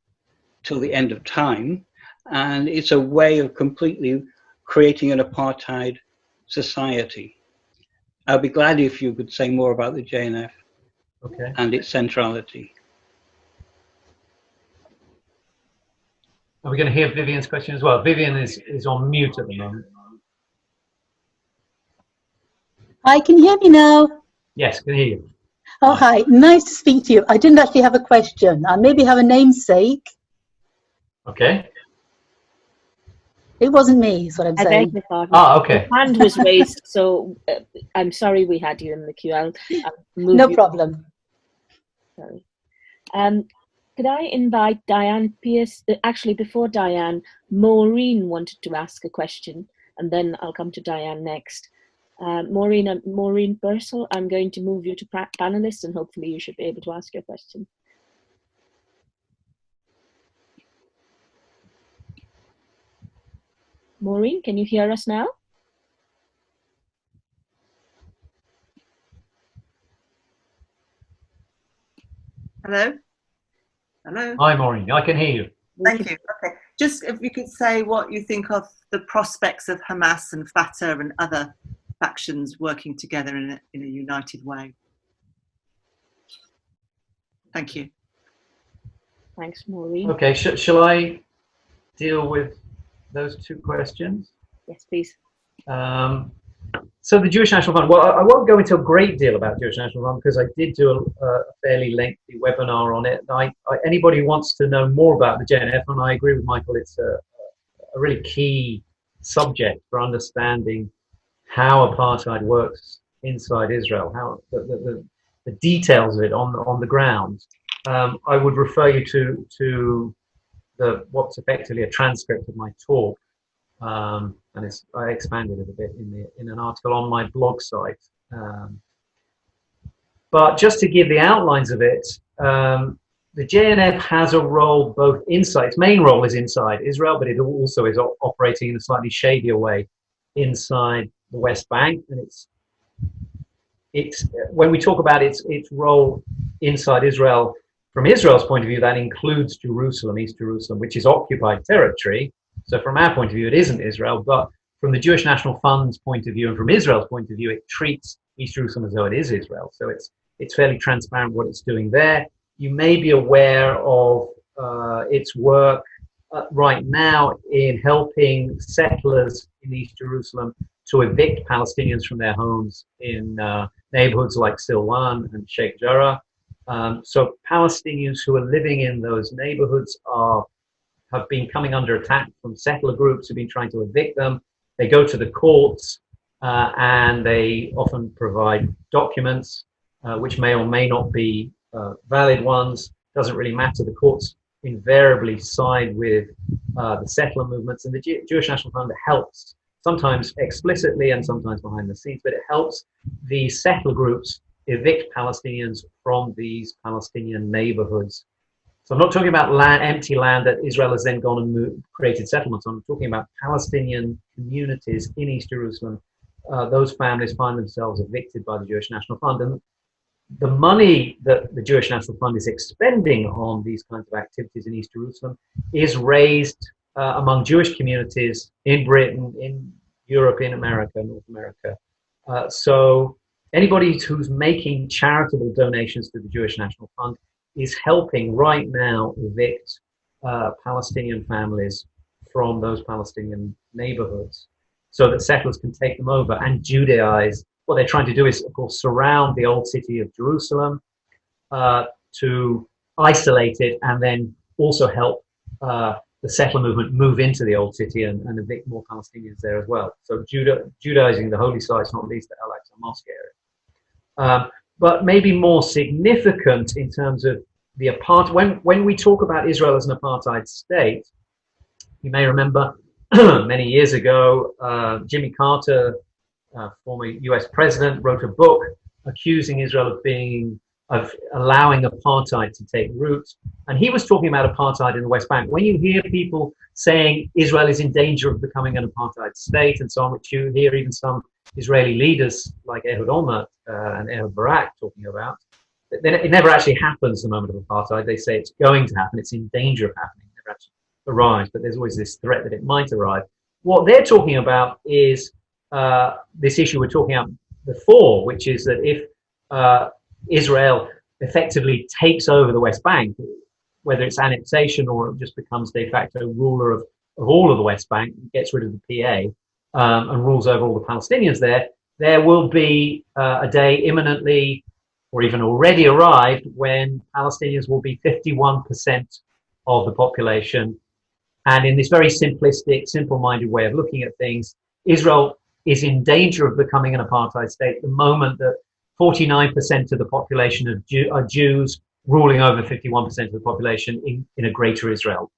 till the end of time, and it's a way of completely creating an apartheid society. I'd be glad if you could say more about the JNF and its centrality. Are we going to hear Vivian's question as well? Vivian is on mute at the moment. Hi, can you hear me now? Yes, can hear you. Oh, hi. Nice to speak to you. I didn't actually have a question. I maybe have a namesake. Okay. It wasn't me, is what I'm I saying. beg your pardon. Ah, okay. Your hand was raised, so I'm sorry we had you in the queue. I'll move No you. problem. Sorry. Could I invite Diane Pierce? Actually, before Diane, Maureen wanted to ask a question, and then I'll come to Diane next. Maureen Bursell, I'm going to move you to panelist, and hopefully you should be able to ask your question. Maureen, can you hear us now? Hello? Hello? Hi, Maureen. I can hear you. Thank you. Okay. Just if you could say what you think of the prospects of Hamas and Fatah and other factions working together in a united way. Thank you. Thanks, Maureen. Okay, shall I deal with those two questions? Yes, please. So the Jewish National Fund, well, I won't go into a great deal about Jewish National Fund because I did do a fairly lengthy webinar on it. Anybody who wants to know more about the JNF, and I agree with Michael, it's a really key subject for understanding how apartheid works inside Israel, how the details of it on the ground. I would refer you to what's effectively a transcript of my talk. And I expanded it a bit in an article on my blog site. But just to give the outlines of it, the JNF has a role both inside, its main role is inside Israel, but it also is operating in a slightly shadier way inside the West Bank. And it's when we talk about its role inside Israel, from Israel's point of view, that includes Jerusalem, East Jerusalem, which is occupied territory. So from our point of view, it isn't Israel, but from the Jewish National Fund's point of view and from Israel's point of view, it treats East Jerusalem as though it is Israel. So it's fairly transparent what it's doing there. You may be aware of its work right now in helping settlers in East Jerusalem to evict Palestinians from their homes in neighborhoods like Silwan and Sheikh Jarrah. So Palestinians who are living in those neighborhoods have been coming under attack from settler groups who've been trying to evict them. They go to the courts and they often provide documents which may or may not be valid ones. Doesn't really matter. The courts invariably side with the settler movements, and the Jewish National Fund helps, sometimes explicitly and sometimes behind the scenes, but it helps the settler groups evict Palestinians from these Palestinian neighborhoods. So I'm not talking about land, empty land that Israel has then gone and created settlements on. I'm talking about Palestinian communities in East Jerusalem. Those families find themselves evicted by the Jewish National Fund. And the money that the Jewish National Fund is expending on these kinds of activities in East Jerusalem is raised among Jewish communities in Britain, in Europe, in America, North America. So anybody who's making charitable donations to the Jewish National Fund is helping right now evict Palestinian families from those Palestinian neighborhoods so that settlers can take them over and Judaize. What they're trying to do is, of course, surround the old city of Jerusalem to isolate it and then also help the settler movement move into the old city and evict more Palestinians there as well. So Judaizing the holy sites, not least the Al-Aqsa Mosque area. But maybe more significant in terms of the apartheid. When we talk about Israel as an apartheid state, you may remember many years ago, Jimmy Carter, former US president, wrote a book accusing Israel of allowing apartheid to take root. And he was talking about apartheid in the West Bank. When you hear people saying Israel is in danger of becoming an apartheid state and so on, which you hear even some Israeli leaders like Ehud Olmert and Ehud Barak talking about, then it never actually happens the moment of apartheid. They say it's going to happen, it's in danger of happening. It never actually arrives, but there's always this threat that it might arrive. What they're talking about is this issue we're talking about before, which is that if Israel effectively takes over the West Bank, whether it's annexation or it just becomes de facto ruler of all of the West Bank, gets rid of the PA and rules over all the Palestinians there will be a day imminently or even already arrived when Palestinians will be 51% of the population. And in this very simplistic, simple-minded way of looking at things, Israel is in danger of becoming an apartheid state the moment that 49% of the population are Jews ruling over 51% of the population in a greater Israel.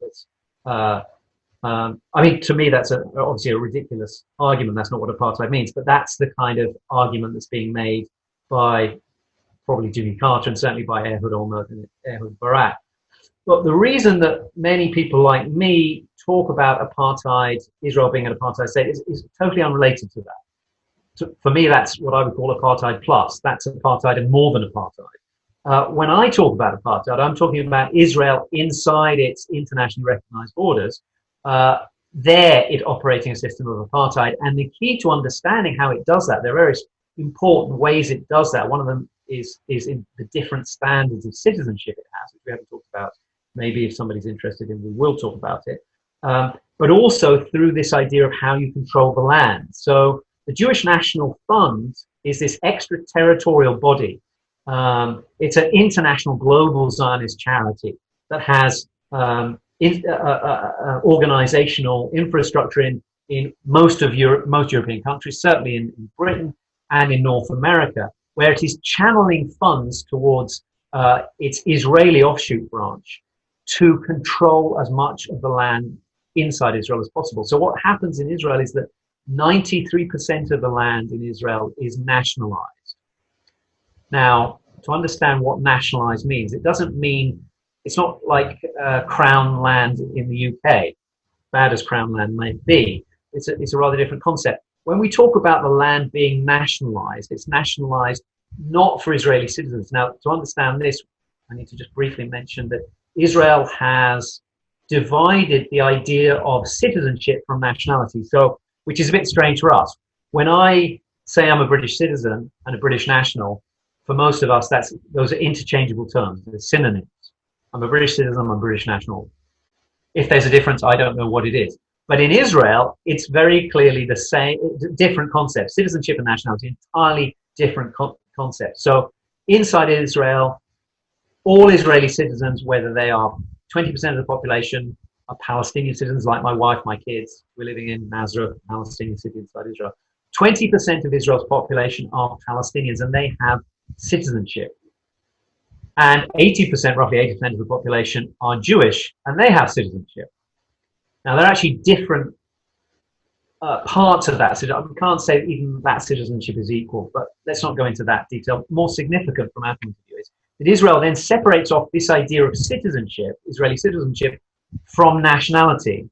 I mean, to me, that's obviously a ridiculous argument. That's not what apartheid means, but that's the kind of argument that's being made by probably Jimmy Carter and certainly by Ehud Olmert and Ehud Barak. But the reason that many people like me talk about apartheid, Israel being an apartheid state, is totally unrelated to that. So for me, that's what I would call apartheid plus. That's apartheid and more than apartheid. When I talk about apartheid, I'm talking about Israel inside its internationally recognized borders, there it operating a system of apartheid. And the key to understanding how it does that, there are various important ways it does that. One of them is in the different standards of citizenship it has, which we haven't talked about. Maybe if somebody's interested in, we will talk about it. But also through this idea of how you control the land. So the Jewish National Fund is this extraterritorial body. It's an international global Zionist charity that has organizational infrastructure in most European countries, certainly in Britain and in North America, where it is channeling funds towards its Israeli offshoot branch to control as much of the land inside Israel as possible. So what happens in Israel is that 93% of the land in Israel is nationalized. Now, to understand what nationalized means, it doesn't mean, it's not like crown land in the UK, bad as crown land might be. It's a rather different concept. When we talk about the land being nationalized, it's nationalized not for Israeli citizens. Now, to understand this, I need to just briefly mention that Israel has divided the idea of citizenship from nationality, so which is a bit strange for us. When I say I'm a British citizen and a British national, for most of us, those are interchangeable terms, they're synonyms. I'm a British citizen, I'm a British national. If there's a difference, I don't know what it is. But in Israel, it's very clearly the same, different concepts. Citizenship and nationality, entirely different concepts. So inside Israel, all Israeli citizens, whether they are 20% of the population, are Palestinian citizens like my wife, my kids. We're living in Nazareth, Palestinian city inside Israel. 20% of Israel's population are Palestinians and they have citizenship. And 80%, roughly 80% of the population are Jewish and they have citizenship. Now, there are actually different parts of that. So we can't say even that citizenship is equal, but let's not go into that detail. More significant from our point of view is that Israel then separates off this idea of citizenship, Israeli citizenship, from nationality.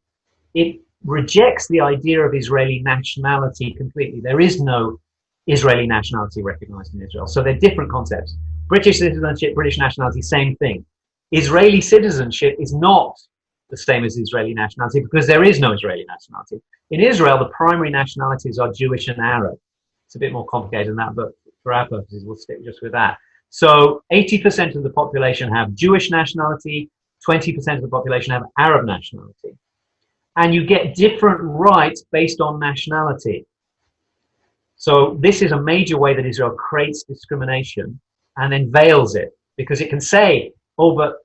It rejects the idea of Israeli nationality completely. There is no Israeli nationality recognized in Israel. So they're different concepts. British citizenship, British nationality, same thing. Israeli citizenship is not the same as Israeli nationality because there is no Israeli nationality. In Israel, the primary nationalities are Jewish and Arab. It's a bit more complicated than that, but for our purposes, we'll stick just with that. So 80% of the population have Jewish nationality, 20% of the population have Arab nationality. And you get different rights based on nationality. So this is a major way that Israel creates discrimination and then veils it, because it can say, oh, but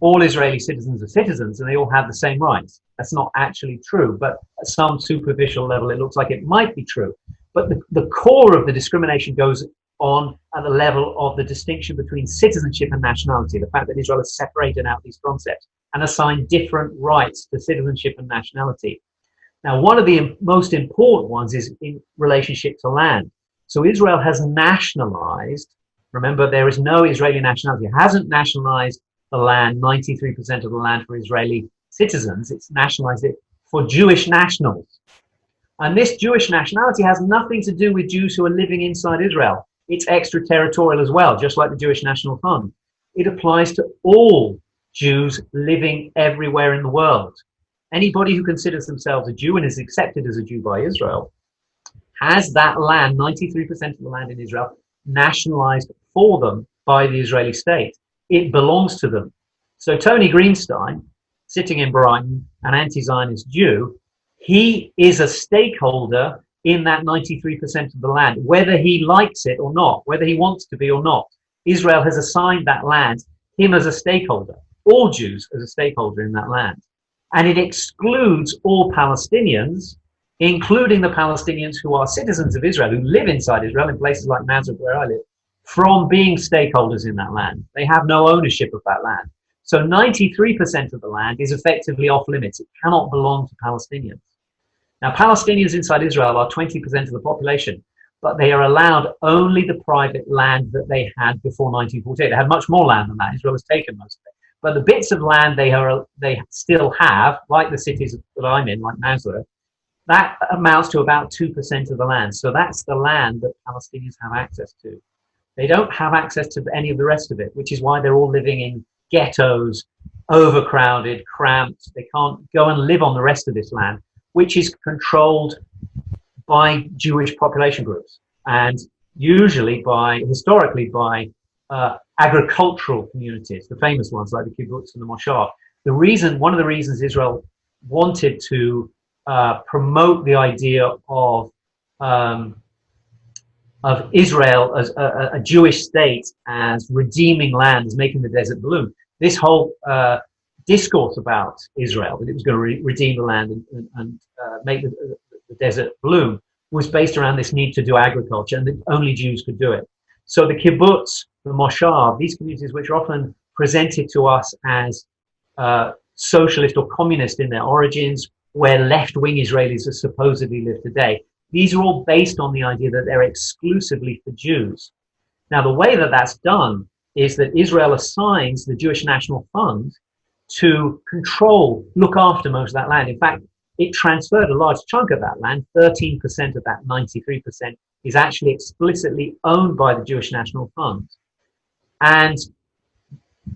all Israeli citizens are citizens and they all have the same rights. That's not actually true, but at some superficial level, it looks like it might be true. But the core of the discrimination goes on at the level of the distinction between citizenship and nationality, the fact that Israel has separated out these concepts and assigned different rights to citizenship and nationality. Now, one of the most important ones is in relationship to land. So Israel has nationalized, remember, there is no Israeli nationality, it hasn't nationalized the land, 93% of the land for Israeli citizens, it's nationalized it for Jewish nationals. And this Jewish nationality has nothing to do with Jews who are living inside Israel. It's extraterritorial as well, just like the Jewish National Fund. It applies to all Jews living everywhere in the world. Anybody who considers themselves a Jew and is accepted as a Jew by Israel has that land, 93% of the land in Israel, nationalized for them by the Israeli state. It belongs to them. So Tony Greenstein, sitting in Brighton, an anti-Zionist Jew, he is a stakeholder in that 93% of the land, whether he likes it or not, whether he wants to be or not. Israel has assigned that land, him as a stakeholder, all Jews as a stakeholder in that land. And it excludes all Palestinians, including the Palestinians who are citizens of Israel, who live inside Israel in places like Nazareth, where I live, from being stakeholders in that land. They have no ownership of that land. So 93% of the land is effectively off limits. It cannot belong to Palestinians. Now, Palestinians inside Israel are 20% of the population, but they are allowed only the private land that they had before 1948. They had much more land than that. Israel has taken most of it. But the bits of land they still have, like the cities that I'm in, like Nazareth, that amounts to about 2% of the land. So that's the land that Palestinians have access to. They don't have access to any of the rest of it, which is why they're all living in ghettos, overcrowded, cramped. They can't go and live on the rest of this land, which is controlled by Jewish population groups and usually historically by agricultural communities, the famous ones like the kibbutz and the moshav. One of the reasons Israel wanted to promote the idea of Israel as a Jewish state as redeeming land, as making the desert bloom. This whole discourse about Israel, that it was going to redeem the land and make the desert bloom, was based around this need to do agriculture, and that only Jews could do it. So the kibbutz, the moshav, these communities which are often presented to us as socialist or communist in their origins, where left-wing Israelis supposedly live today, these are all based on the idea that they're exclusively for Jews. Now, the way that that's done is that Israel assigns the Jewish National Fund to look after most of that land. In fact, it transferred a large chunk of that land. 13% of that 93% is actually explicitly owned by the Jewish National Fund. And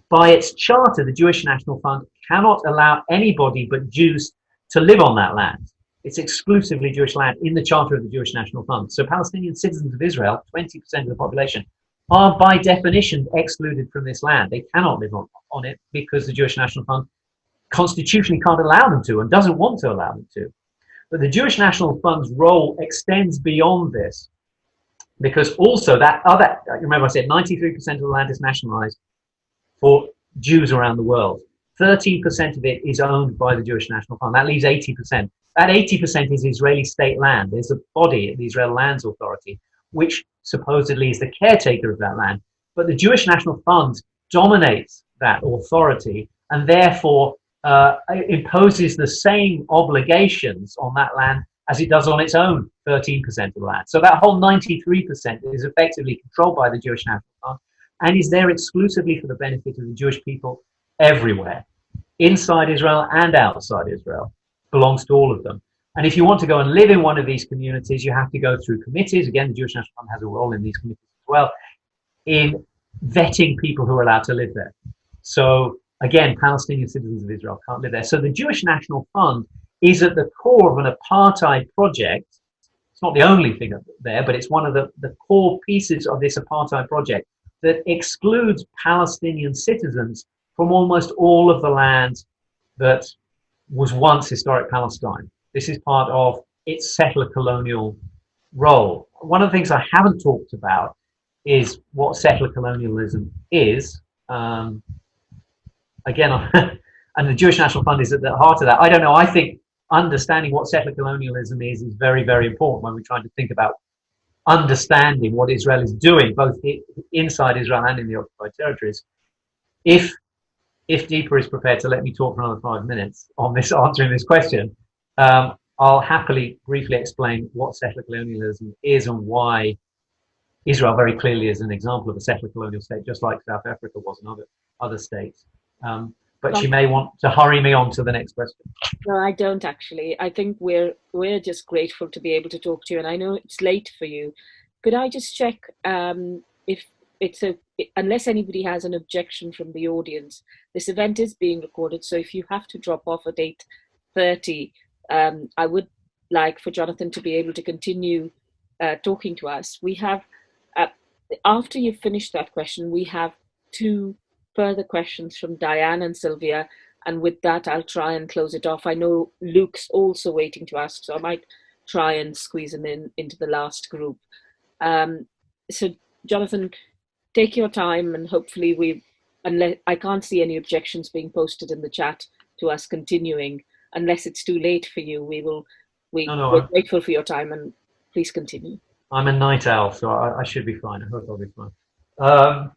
by its charter, the Jewish National Fund cannot allow anybody but Jews to live on that land. It's exclusively Jewish land in the charter of the Jewish National Fund. So Palestinian citizens of Israel, 20% of the population, are by definition excluded from this land. They cannot live on it because the Jewish National Fund constitutionally can't allow them to and doesn't want to allow them to. But the Jewish National Fund's role extends beyond this, because also remember I said 93% of the land is nationalized for Jews around the world. 13% of it is owned by the Jewish National Fund. That leaves 80%. That 80% is Israeli state land. There's a body, the Israel Lands Authority, which supposedly is the caretaker of that land. But the Jewish National Fund dominates that authority and therefore imposes the same obligations on that land as it does on its own 13% of the land. So that whole 93% is effectively controlled by the Jewish National Fund. and is there exclusively for the benefit of the Jewish people everywhere, inside Israel and outside Israel, belongs to all of them. And if you want to go and live in one of these communities, you have to go through committees. Again, the Jewish National Fund has a role in these committees as well, in vetting people who are allowed to live there. So again, Palestinian citizens of Israel can't live there. So the Jewish National Fund is at the core of an apartheid project. It's not the only thing there, but it's one of the core pieces of this apartheid project that excludes Palestinian citizens from almost all of the land that was once historic Palestine. This is part of its settler colonial role. One of the things I haven't talked about is what settler colonialism is. Again, and the Jewish National Fund is at the heart of that. I don't know, I think understanding what settler colonialism is very, very important when we're trying to think about understanding what Israel is doing, both inside Israel and in the occupied territories. If Deepa is prepared to let me talk for another 5 minutes on this, answering this question, I'll happily briefly explain what settler colonialism is and why Israel very clearly is an example of a settler colonial state, just like South Africa was in other states. But she may want to hurry me on to the next question. No, I don't actually. I think we're just grateful to be able to talk to you, and I know it's late for you. Could I just check if it's unless anybody has an objection from the audience, this event is being recorded, so if you have to drop off at 8:30, I would like for Jonathan to be able to continue talking to us. We have, after you've finished that question, we have 2 further questions from Diane and Sylvia, and with that I'll try and close it off. I know Luke's also waiting to ask, so I might try and squeeze him into the last group. So Jonathan, take your time, and hopefully unless I can't see any objections being posted in the chat to us continuing, unless it's too late for you, we're grateful for your time, and please continue. I'm a night owl, so I should be fine. I hope I'll be fine.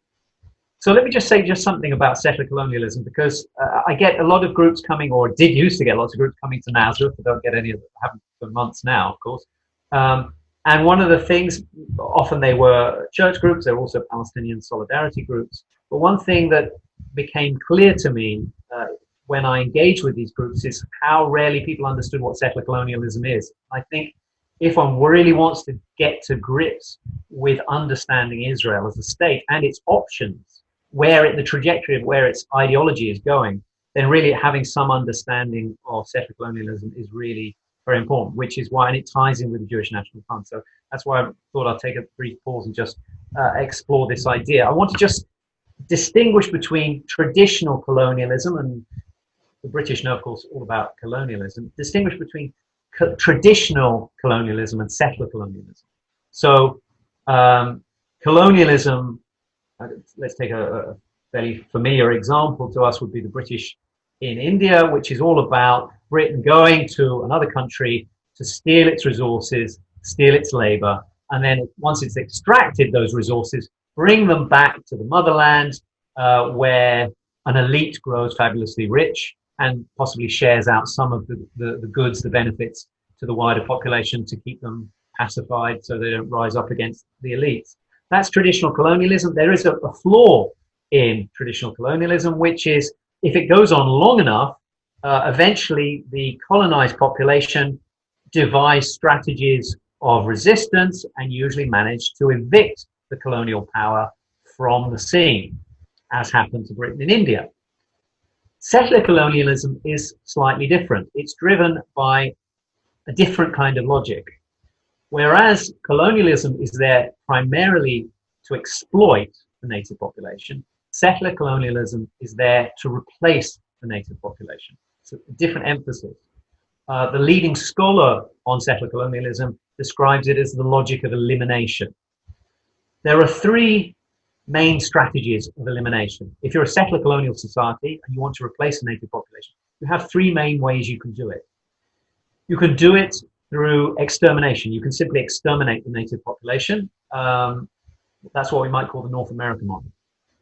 So let me just say something about settler colonialism, because I get a lot of groups coming, or did used to get lots of groups coming to Nazareth. I don't get any of them, haven't for months now, of course. And one of the things, often they were church groups, they were also Palestinian solidarity groups. But one thing that became clear to me when I engaged with these groups is how rarely people understood what settler colonialism is. I think if one really wants to get to grips with understanding Israel as a state and its options, the trajectory of where its ideology is going, then really having some understanding of settler colonialism is really very important, which is why, and it ties in with the Jewish National Fund. So that's why I thought I'd take a brief pause and just explore this idea. I want to just distinguish between traditional colonialism, and the British know, of course, all about colonialism, distinguish between traditional colonialism and settler colonialism. So colonialism, let's take a very familiar example to us, would be the British in India, which is all about Britain going to another country to steal its resources, steal its labor, and then once it's extracted those resources, bring them back to the motherland, where an elite grows fabulously rich and possibly shares out some of the goods, the benefits to the wider population to keep them pacified so they don't rise up against the elites. That's traditional colonialism. There is a flaw in traditional colonialism, which is if it goes on long enough, eventually the colonized population devise strategies of resistance and usually manage to evict the colonial power from the scene, as happened to Britain in India. Settler colonialism is slightly different. It's driven by a different kind of logic. Whereas colonialism is there primarily to exploit the native population, settler colonialism is there to replace the native population. So a different emphasis. The leading scholar on settler colonialism describes it as the logic of elimination. There are 3 main strategies of elimination. If you're a settler colonial society and you want to replace the native population, you have 3 main ways you can do it. You can do it through extermination. You can simply exterminate the native population. That's what we might call the North American model.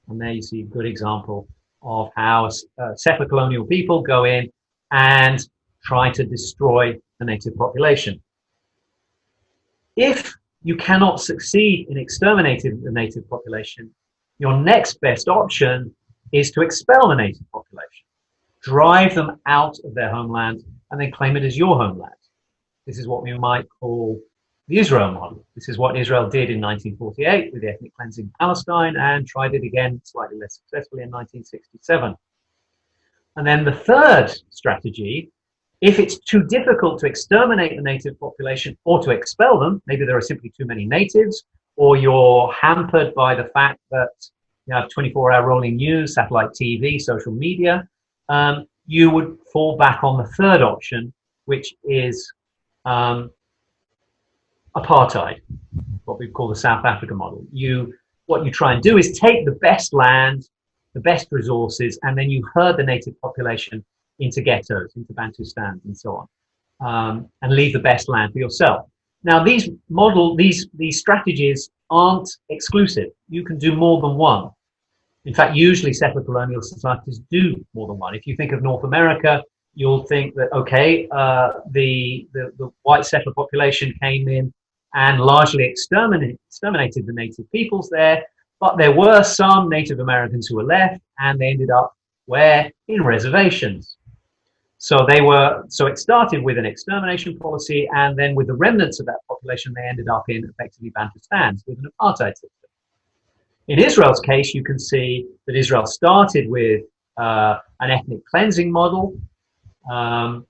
And there you see a good example of how settler colonial people go in and try to destroy the native population. If you cannot succeed in exterminating the native population, Your next best option is to expel the native population, drive them out of their homeland, and then claim it as your homeland. This is what we might call the Israel model. This is what Israel did in 1948 with the ethnic cleansing in Palestine, and tried it again slightly less successfully in 1967. And then the third strategy, if it's too difficult to exterminate the native population or to expel them, maybe there are simply too many natives, or you're hampered by the fact that you have 24-hour rolling news, satellite TV, social media, you would fall back on the third option, which is apartheid, what we call the South Africa model. What you try and do is take the best land, the best resources, and then you herd the native population into ghettos, into Bantustans, and so on, and leave the best land for yourself. Now, these strategies aren't exclusive. You can do more than one. In fact, usually settler colonial societies do more than one. If you think of North America, you'll think that, okay, the white settler population came in and largely exterminated the native peoples there, but there were some Native Americans who were left, and they ended up where? In reservations. So it started with an extermination policy, and then with the remnants of that population, they ended up in effectively Bantustans with an apartheid system. In Israel's case, you can see that Israel started with an ethnic cleansing model, and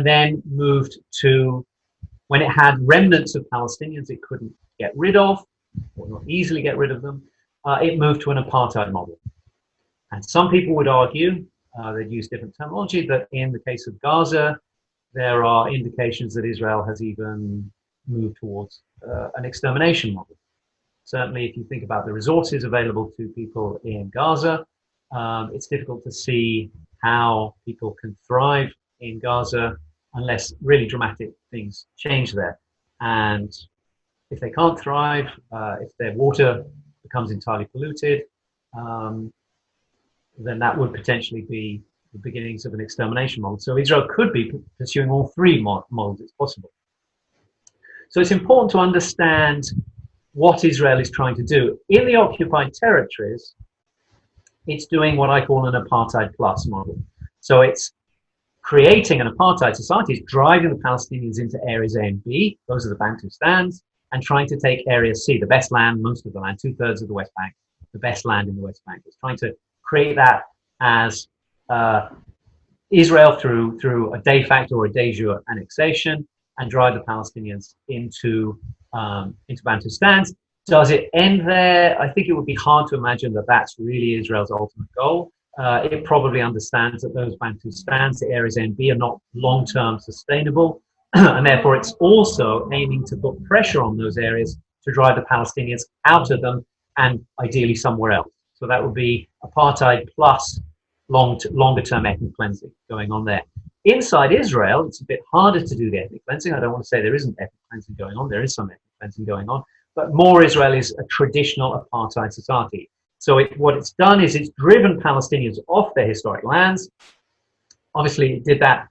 then moved to, when it had remnants of Palestinians it couldn't get rid of, or not easily get rid of them, it moved to an apartheid model. And some people would argue, they'd use different terminology, that in the case of Gaza, there are indications that Israel has even moved towards an extermination model. Certainly, if you think about the resources available to people in Gaza, it's difficult to see how people can thrive in Gaza unless really dramatic things change there. And if they can't thrive, if their water becomes entirely polluted, then that would potentially be the beginnings of an extermination model. So Israel could be pursuing all three models. It's possible. So it's important to understand what Israel is trying to do. In the occupied territories, it's doing what I call an apartheid plus model. So it's creating an apartheid society, it's driving the Palestinians into areas A and B, those are the Bantustans, and trying to take area C, the best land, most of the land, 2/3 of the West Bank, the best land in the West Bank. It's trying to create that as Israel through a de facto or a de jure annexation, and drive the Palestinians into Bantustans. Does it end there? I think it would be hard to imagine that that's really Israel's ultimate goal. It probably understands that those Bantustans, the areas A and B, are not long-term sustainable, and therefore it's also aiming to put pressure on those areas to drive the Palestinians out of them and ideally somewhere else. So that would be apartheid plus longer-term ethnic cleansing going on there. Inside Israel, it's a bit harder to do the ethnic cleansing. I don't want to say there isn't ethnic cleansing going on. There is some ethnic cleansing going on, but more Israel is a traditional apartheid society. So what it's done is it's driven Palestinians off their historic lands. Obviously, it did that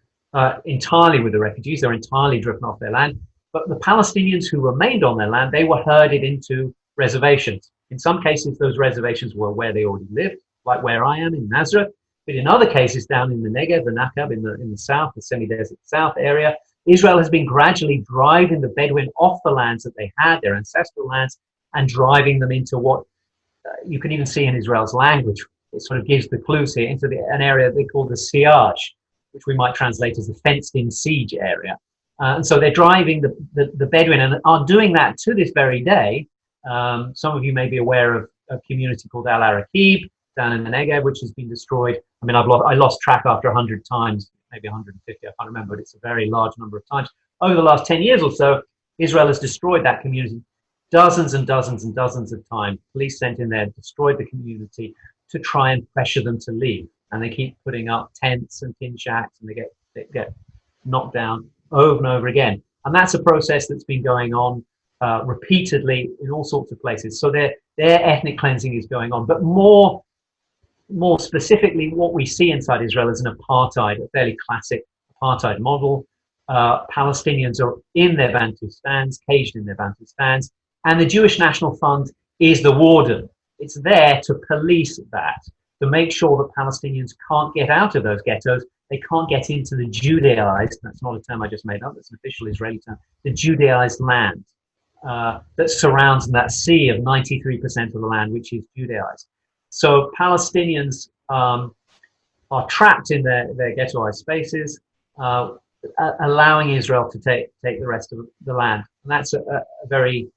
entirely with the refugees. They're entirely driven off their land. But the Palestinians who remained on their land, they were herded into reservations. In some cases, those reservations were where they already lived, like where I am in Nazareth. But in other cases, down in the Negev, the Nakab, in the south, the semi-desert south area, Israel has been gradually driving the Bedouin off the lands that they had, their ancestral lands, and driving them into what you can even see in Israel's language. It sort of gives the clues here into an area they call the Siage, which we might translate as the fenced-in siege area. And so they're driving the Bedouin, and are doing that to this very day. Some of you may be aware of a community called Al Arakib down in the Negev, which has been destroyed. I mean, I lost track after 100 times, maybe 150, I can't remember, but it's a very large number of times. Over the last 10 years or so, Israel has destroyed that community dozens and dozens and dozens of times. Police sent in there, destroyed the community to try and pressure them to leave. And they keep putting up tents and tin shacks, and they get knocked down over and over again. And that's a process that's been going on repeatedly in all sorts of places. So their ethnic cleansing is going on. But more specifically, what we see inside Israel is an apartheid, a fairly classic apartheid model. Palestinians are in their Bantustans, caged in their Bantustans, and the Jewish National Fund is the warden. It's there to police that, to make sure that Palestinians can't get out of those ghettos. They can't get into the Judaized, that's not a term I just made up, that's an official Israeli term, the Judaized land that surrounds that sea of 93% of the land, which is Judaized. So Palestinians are trapped in their ghettoized spaces, allowing Israel to take the rest of the land. And that's a very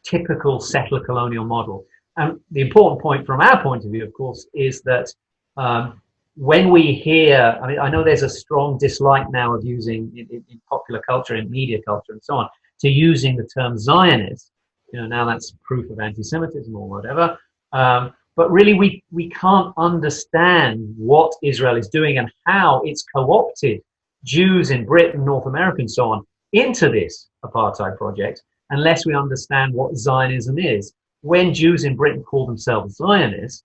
typical settler colonial model. And the important point from our point of view, of course, is that when we hear, I mean, I know there's a strong dislike now of using in popular culture, in media culture and so on, to using the term Zionist. You know, now that's proof of anti-Semitism or whatever. But really, we can't understand what Israel is doing and how it's co-opted Jews in Britain, North America, and so on into this apartheid project unless we understand what Zionism is. When Jews in Britain call themselves Zionists,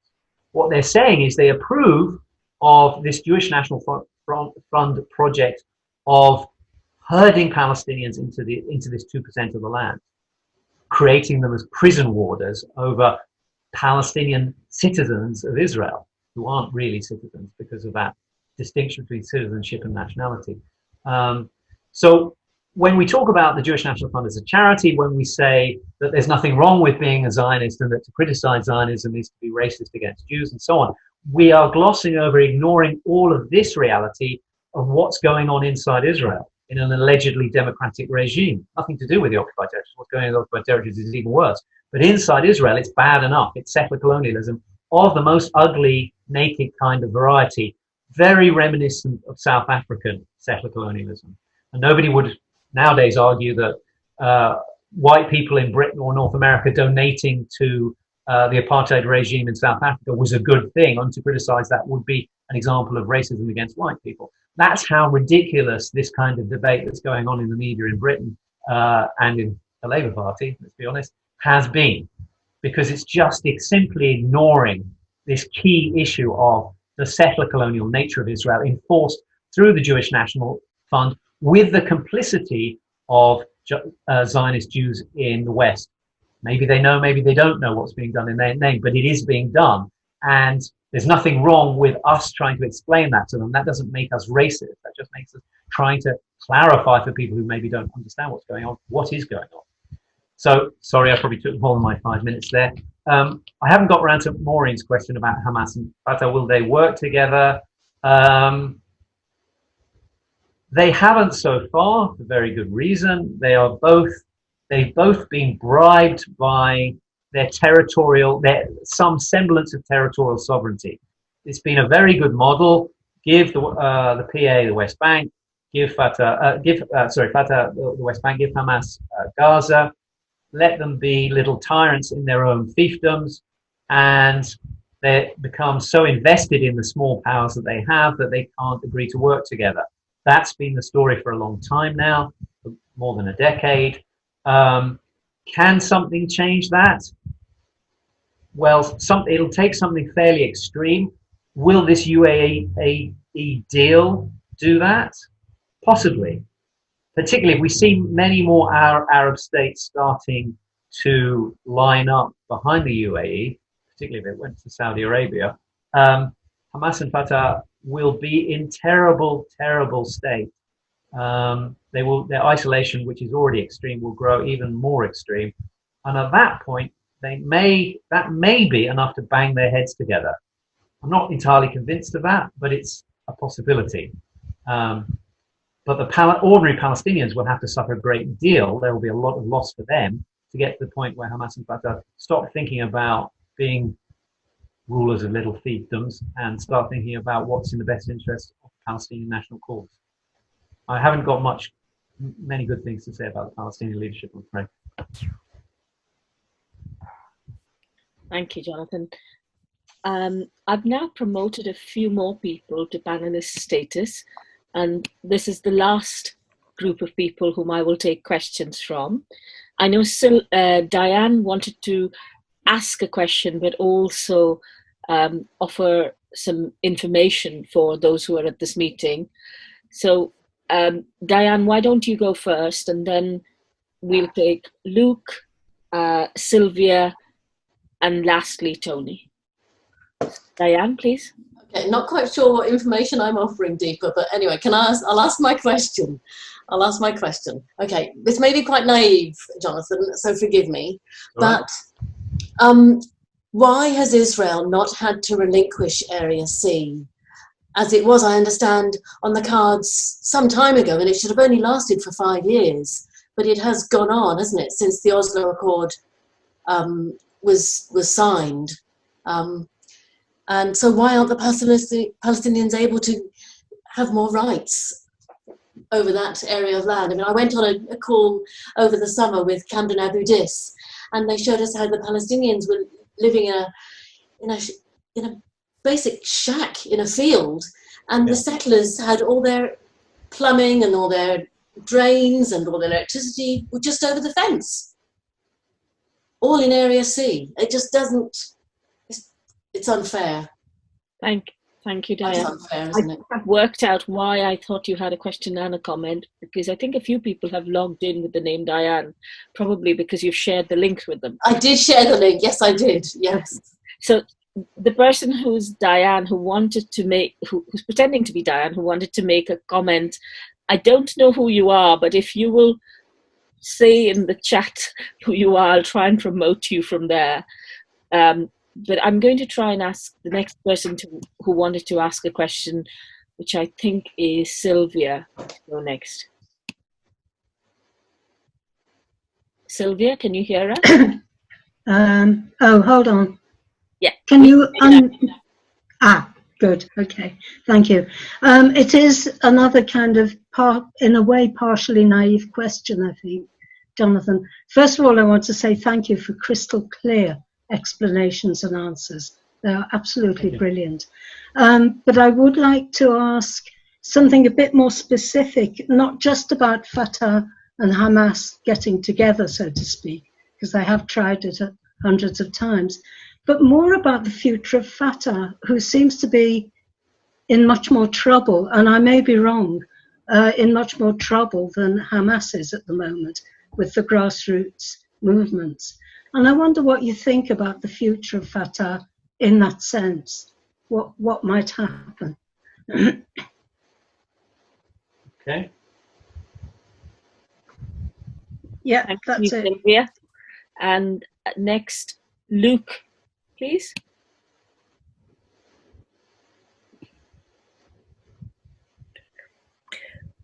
what they're saying is they approve of this Jewish National Front project of herding Palestinians into this 2% of the land, creating them as prison warders over Palestinian citizens of Israel, who aren't really citizens because of that distinction between citizenship and nationality. So when we talk about the Jewish National Fund as a charity, when we say that there's nothing wrong with being a Zionist and that to criticize Zionism is to be racist against Jews and so on, we are glossing over, ignoring all of this reality of what's going on inside Israel in an allegedly democratic regime. Nothing to do with the occupied territories. What's going on in the occupied territories is even worse. But inside Israel, it's bad enough. It's settler colonialism of the most ugly, naked kind of variety, very reminiscent of South African settler colonialism. And nobody would nowadays argue that white people in Britain or North America donating to the apartheid regime in South Africa was a good thing, and to criticize that would be an example of racism against white people. That's how ridiculous this kind of debate that's going on in the media in Britain and in the Labour Party, let's be honest, has been, because it's simply ignoring this key issue of the settler colonial nature of Israel enforced through the Jewish National Fund with the complicity of Zionist Jews in the West. Maybe they know, maybe they don't know what's being done in their name, but it is being done. And there's nothing wrong with us trying to explain that to them. That doesn't make us racist. That just makes us trying to clarify for people who maybe don't understand what's going on, what is going on. So, sorry, I probably took more than my 5 minutes there. I haven't got around to Maureen's question about Hamas and Fatah. Will they work together? They haven't so far, for very good reason. They've both been bribed by some semblance of territorial sovereignty. It's been a very good model. Give the PA the West Bank, give Fatah the West Bank, give Hamas Gaza. Let them be little tyrants in their own fiefdoms, and they become so invested in the small powers that they have that they can't agree to work together. That's been the story for a long time now, for more than a decade. Can something change that? Well, it'll take something fairly extreme. Will this UAE deal do that? Possibly. Particularly if we see many more Arab states starting to line up behind the UAE, particularly if it went to Saudi Arabia, Hamas and Fatah will be in terrible, terrible state. Their isolation, which is already extreme, will grow even more extreme. And at that point, that may be enough to bang their heads together. I'm not entirely convinced of that, but it's a possibility. But the ordinary Palestinians will have to suffer a great deal. There will be a lot of loss for them to get to the point where Hamas and Fatah stop thinking about being rulers of little fiefdoms and start thinking about what's in the best interest of the Palestinian national cause. I haven't got many good things to say about the Palestinian leadership, I'm afraid. Thank you, Jonathan. I've now promoted a few more people to panelist status, and this is the last group of people whom I will take questions from. I know Diane wanted to ask a question, but also offer some information for those who are at this meeting. So Diane, why don't you go first, and then we'll take Luke, Sylvia, and lastly, Tony. Diane, please. Okay, not quite sure what information I'm offering, Deepa, but anyway, I'll ask my question. I'll ask my question. Okay, this may be quite naive, Jonathan, so forgive me, but why has Israel not had to relinquish Area C? As it was, I understand, on the cards some time ago, and it should have only lasted for 5 years, but it has gone on, hasn't it, since the Oslo Accord was signed. And so why aren't the Palestinians able to have more rights over that area of land? I mean, I went on a call over the summer with Camden Abu Dis, and they showed us how the Palestinians were living in a basic shack in a field, and the settlers had all their plumbing and all their drains and all their electricity were just over the fence, all in Area C. It just doesn't. It's unfair. Thank you, Diane. That's unfair, isn't it? I've worked out why I thought you had a question and a comment, because I think a few people have logged in with the name Diane, probably because you've shared the link with them. I did share the link. Yes, I did. Yes. So the person who's Diane, who's pretending to be Diane, who wanted to make a comment, I don't know who you are, but if you will say in the chat who you are, I'll try and promote you from there. But I'm going to try and ask the next person who wanted to ask a question, which I think is Sylvia. Go next. Sylvia, can you hear us? Oh, hold on. Yeah. Can you? Good. Okay. Thank you. It is another kind of in a way, partially naive question, I think, Jonathan. First of all, I want to say thank you for crystal clear explanations and answers. They are absolutely brilliant. But I would like to ask something a bit more specific, not just about Fatah and Hamas getting together, so to speak, because they have tried it hundreds of times, but more about the future of Fatah, who seems to be in much more trouble, and I may be wrong, in much more trouble than Hamas is at the moment with the grassroots movements. And I wonder what you think about the future of Fatah in that sense. What might happen? Okay. Yeah, Thank that's you, it. Sylvia. And next, Luke, please.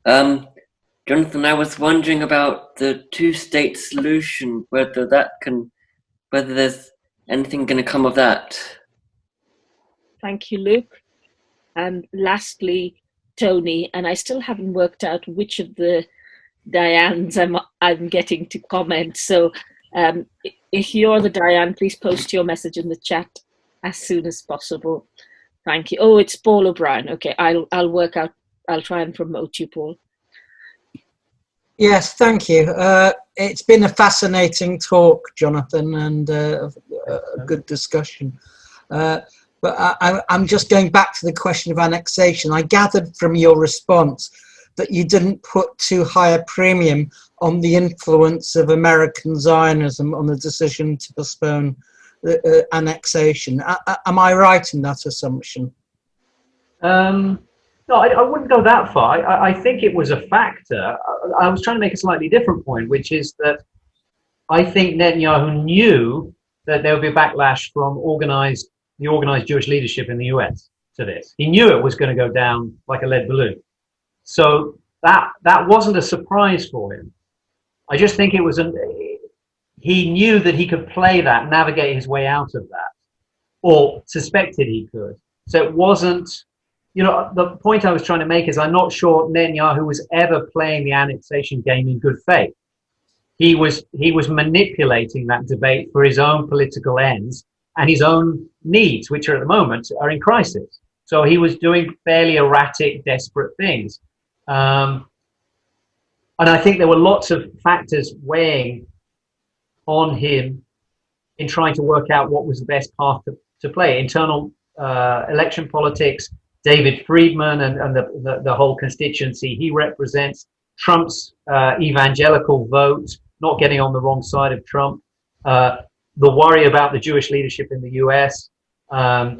Jonathan, I was wondering about the two-state solution, whether there's anything going to come of that. Thank you, Luke. And lastly, Tony, and I still haven't worked out which of the Dianes I'm getting to comment. So if you're the Diane, please post your message in the chat as soon as possible. Thank you. Oh, it's Paul O'Brien. Okay, I'll work out. I'll try and promote you, Paul. Yes, thank you. It's been a fascinating talk, Jonathan, and a good discussion. But I'm just going back to the question of annexation. I gathered from your response that you didn't put too high a premium on the influence of American Zionism on the decision to postpone the annexation. Am I right in that assumption? No, I wouldn't go that far. I think it was a factor. I was trying to make a slightly different point, which is that I think Netanyahu knew that there would be a backlash from the organized Jewish leadership in the US to this. He knew it was going to go down like a lead balloon. So that wasn't a surprise for him. I just think it was he knew that he could play that, navigate his way out of that, or suspected he could. So it wasn't. You know, the point I was trying to make is I'm not sure Netanyahu was ever playing the annexation game in good faith. He was manipulating that debate for his own political ends and his own needs, which are at the moment are in crisis. So he was doing fairly erratic, desperate things. And I think there were lots of factors weighing on him in trying to work out what was the best path to play. Internal election politics, David Friedman and the whole constituency he represents, Trump's evangelical vote, not getting on the wrong side of Trump, the worry about the Jewish leadership in the US,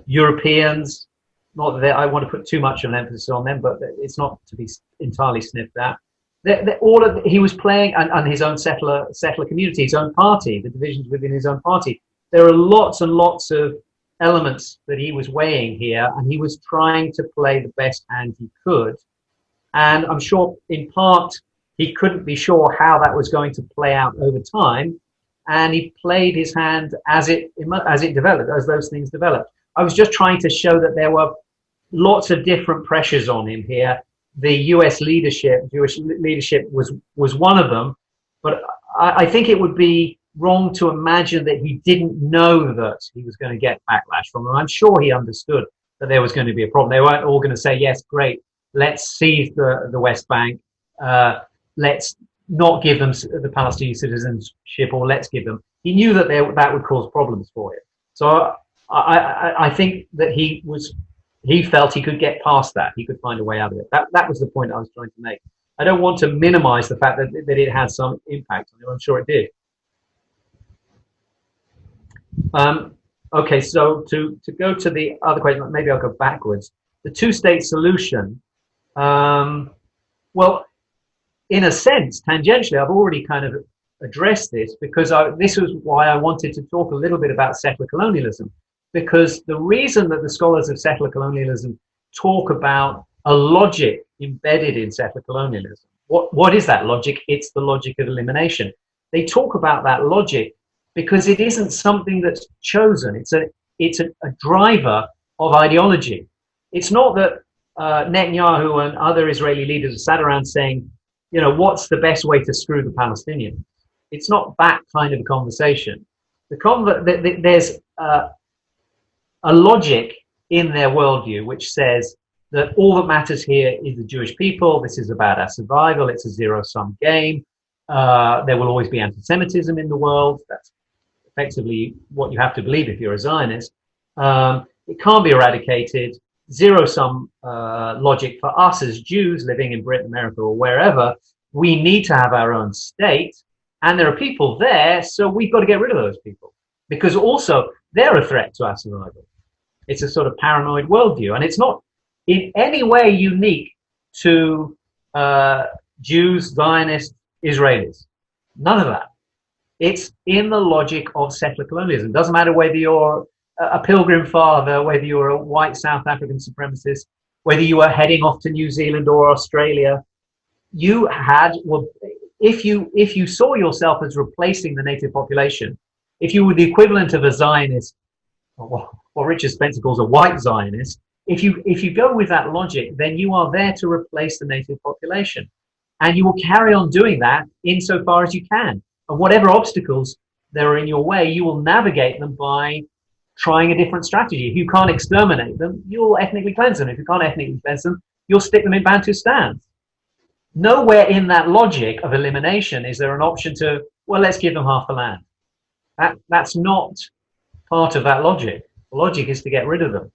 Europeans, not that I want to put too much of an emphasis on them, but it's not to be entirely sniffed at. He was playing, and his own settler community, his own party, the divisions within his own party. There are lots and lots of elements that he was weighing here, and he was trying to play the best hand he could. And I'm sure, in part, he couldn't be sure how that was going to play out over time, and he played his hand as it developed, as those things developed. I was just trying to show that there were lots of different pressures on him here. The US leadership, Jewish leadership, was one of them, but I think it would be wrong to imagine that he didn't know that he was going to get backlash from them. I'm sure he understood that there was going to be a problem. They weren't all going to say, yes, great, let's seize the West Bank, let's not give them the Palestinian citizenship, or let's give them. He knew that that would cause problems for him. So I think that he felt he could get past that. He could find a way out of it. That was the point I was trying to make. I don't want to minimize the fact that it had some impact on him. I'm sure it did. Okay, so to go to the other question, maybe I'll go backwards. The two-state solution, well, in a sense, tangentially, I've already kind of addressed this, because this was why I wanted to talk a little bit about settler colonialism, because the reason that the scholars of settler colonialism talk about a logic embedded in settler colonialism, what is that logic? It's the logic of elimination. They talk about that logic because it isn't something that's chosen. It's a driver of ideology. It's not that Netanyahu and other Israeli leaders sat around saying, you know, what's the best way to screw the Palestinians? It's not that kind of a conversation. There's a logic in their worldview which says that all that matters here is the Jewish people. This is about our survival. It's a zero-sum game. There will always be anti-Semitism in the world. That's effectively what you have to believe if you're a Zionist. It can't be eradicated. Zero-sum logic for us as Jews living in Britain, America, or wherever. We need to have our own state, and there are people there, so we've got to get rid of those people, because also they're a threat to our survival. It's a sort of paranoid worldview, and it's not in any way unique to Jews, Zionists, Israelis. None of that. It's in the logic of settler colonialism. It doesn't matter whether you're a pilgrim father, whether you're a white South African supremacist, whether you are heading off to New Zealand or Australia. You had, well, if you saw yourself as replacing the native population, if you were the equivalent of a Zionist, or what Richard Spencer calls a white Zionist, if you go with that logic, then you are there to replace the native population, and you will carry on doing that insofar as you can. And whatever obstacles there are in your way, you will navigate them by trying a different strategy. If you can't exterminate them, you'll ethnically cleanse them. If you can't ethnically cleanse them, you'll stick them in Bantustans. Nowhere in that logic of elimination is there an option to, well, let's give them half the land. That's not part of that logic. The logic is to get rid of them.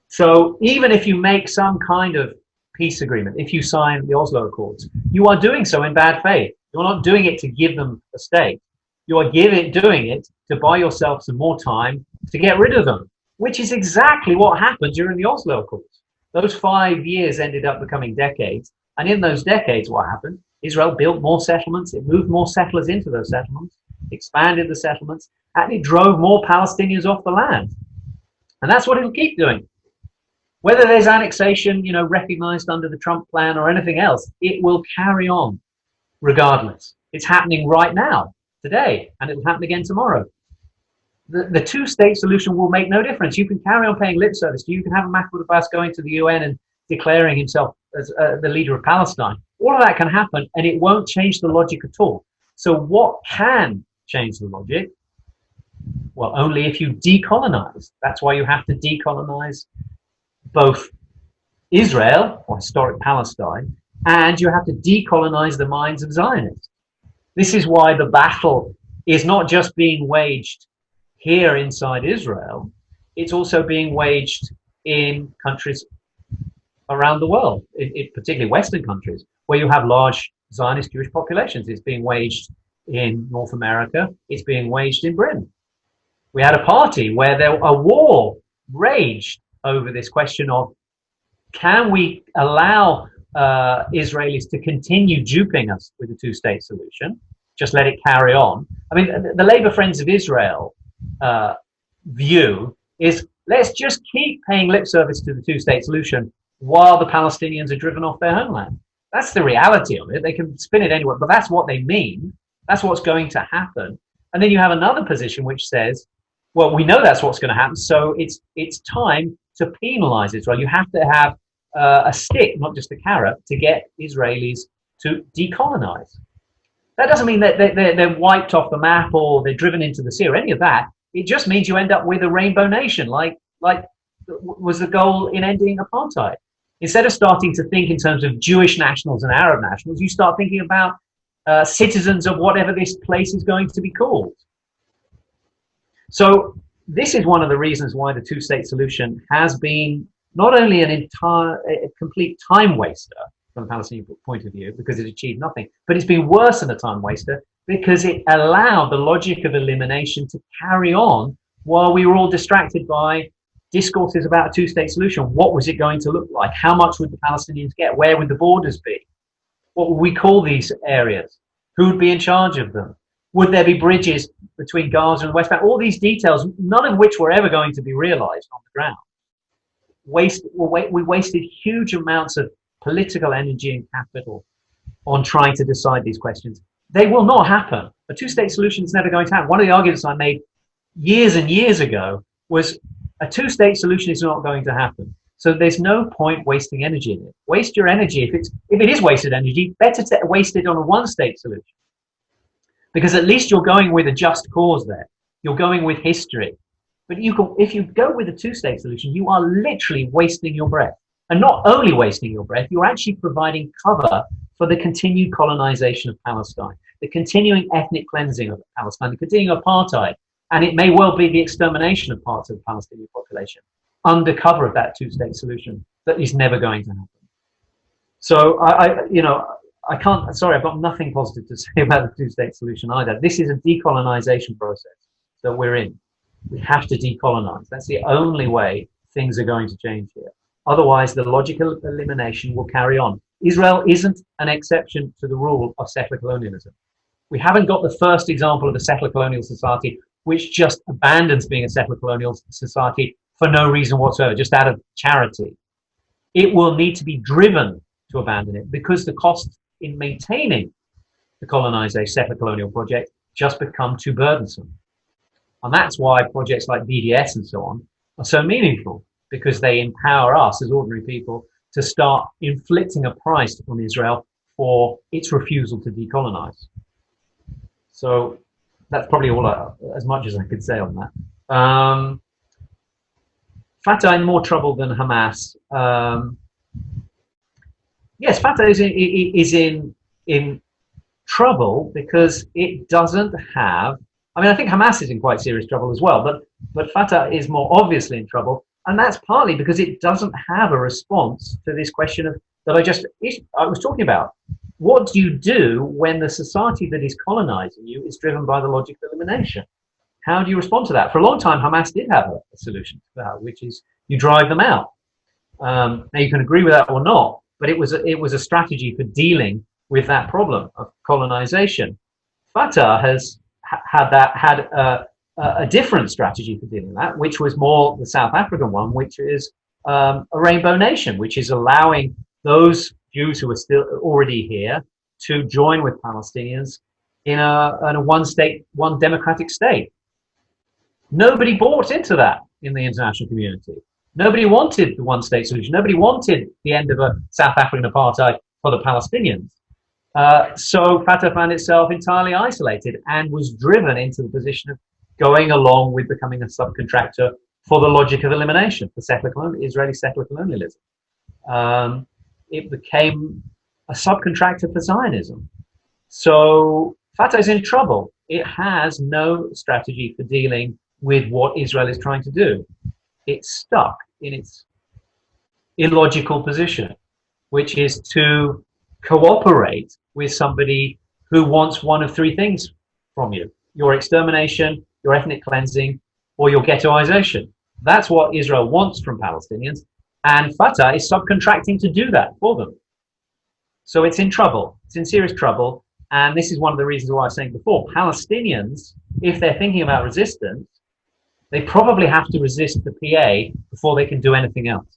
So even if you make some kind of peace agreement, if you sign the Oslo Accords, you are doing so in bad faith. You're not doing it to give them a state. You are doing it to buy yourself some more time to get rid of them, which is exactly what happened during the Oslo Accords. Those 5 years ended up becoming decades. And in those decades, what happened? Israel built more settlements. It moved more settlers into those settlements, expanded the settlements, and it drove more Palestinians off the land. And that's what it'll keep doing. Whether there's annexation, you know, recognized under the Trump plan or anything else, it will carry on regardless. It's happening right now, today, and it will happen again tomorrow. The two-state solution will make no difference. You can carry on paying lip service. You can have Mahmoud Abbas going to the UN and declaring himself as the leader of Palestine. All of that can happen, and it won't change the logic at all. So what can change the logic? Well, only if you decolonize. That's why you have to decolonize both Israel, or historic Palestine, and you have to decolonize the minds of Zionists. This is why the battle is not just being waged here inside Israel, it's also being waged in countries around the world, particularly Western countries, where you have large Zionist Jewish populations. It's being waged in North America, it's being waged in Britain. We had a party where a war raged over this question of, can we allow Israelis to continue duping us with the two-state solution? Just let it carry on. I mean, the Labour Friends of Israel view is, let's just keep paying lip service to the two-state solution while the Palestinians are driven off their homeland. That's the reality of it. They can spin it anywhere, but that's what they mean. That's what's going to happen. And then you have another position which says, well, we know that's what's going to happen, so it's time to penalize Israel. You have to have a stick, not just a carrot, to get Israelis to decolonize. That doesn't mean that they're wiped off the map or they're driven into the sea or any of that. It just means you end up with a rainbow nation, like was the goal in ending apartheid. Instead of starting to think in terms of Jewish nationals and Arab nationals, you start thinking about citizens of whatever this place is going to be called. So this is one of the reasons why the two-state solution has been not only a complete time waster from the Palestinian point of view, because it achieved nothing, but it's been worse than a time waster because it allowed the logic of elimination to carry on while we were all distracted by discourses about a two-state solution. What was it going to look like? How much would the Palestinians get? Where would the borders be? What would we call these areas? Who would be in charge of them? Would there be bridges between Gaza and the West Bank? All these details, none of which were ever going to be realized on the ground. We wasted huge amounts of political energy and capital on trying to decide these questions. They will not happen. A two-state solution is never going to happen. One of the arguments I made years and years ago was a two-state solution is not going to happen. So there's no point wasting energy in it. Waste your energy. If it is wasted energy, better to waste it on a one-state solution. Because at least you're going with a just cause there. You're going with history. But if you go with a two-state solution, you are literally wasting your breath. And not only wasting your breath, you're actually providing cover for the continued colonization of Palestine, the continuing ethnic cleansing of Palestine, the continuing apartheid, and it may well be the extermination of parts of the Palestinian population under cover of that two-state solution that is never going to happen. So I can't, sorry, I've got nothing positive to say about the two-state solution either. This is a decolonization process that we're in. We have to decolonize. That's the only way things are going to change here. Otherwise, the logical elimination will carry on. Israel isn't an exception to the rule of settler colonialism. We haven't got the first example of a settler colonial society which just abandons being a settler colonial society for no reason whatsoever, just out of charity. It will need to be driven to abandon it because the costs in maintaining the colonization settler colonial project just become too burdensome. And that's why projects like BDS and so on are so meaningful, because they empower us as ordinary people to start inflicting a price on Israel for its refusal to decolonize. So that's probably as much as I could say on that. Fatah in more trouble than Hamas. Yes, Fatah is in trouble because it doesn't have. I mean, I think Hamas is in quite serious trouble as well, but Fatah is more obviously in trouble, and that's partly because it doesn't have a response to this question of that I was talking about. What do you do when the society that is colonizing you is driven by the logic of elimination? How do you respond to that? For a long time, Hamas did have a solution to that, which is you drive them out. Now you can agree with that or not, but it was a strategy for dealing with that problem of colonization. Fatah has had a different strategy for dealing with that, which was more the South African one, which is a rainbow nation, which is allowing those Jews who are still already here to join with Palestinians in a one democratic state. Nobody bought into that in the international community. Nobody wanted the one-state solution. Nobody wanted the end of a South African apartheid for the Palestinians. So Fatah found itself entirely isolated and was driven into the position of going along with becoming a subcontractor for the logic of elimination, for Israeli settler colonialism. It became a subcontractor for Zionism. So Fatah is in trouble. It has no strategy for dealing with what Israel is trying to do. It's stuck in its illogical position, which is to cooperate with somebody who wants one of three things from you: your extermination, your ethnic cleansing, or your ghettoization. That's what Israel wants from Palestinians, and Fatah is subcontracting to do that for them. So it's in trouble. It's in serious trouble. And this is one of the reasons why I was saying before, Palestinians, if they're thinking about resistance, they probably have to resist the PA before they can do anything else.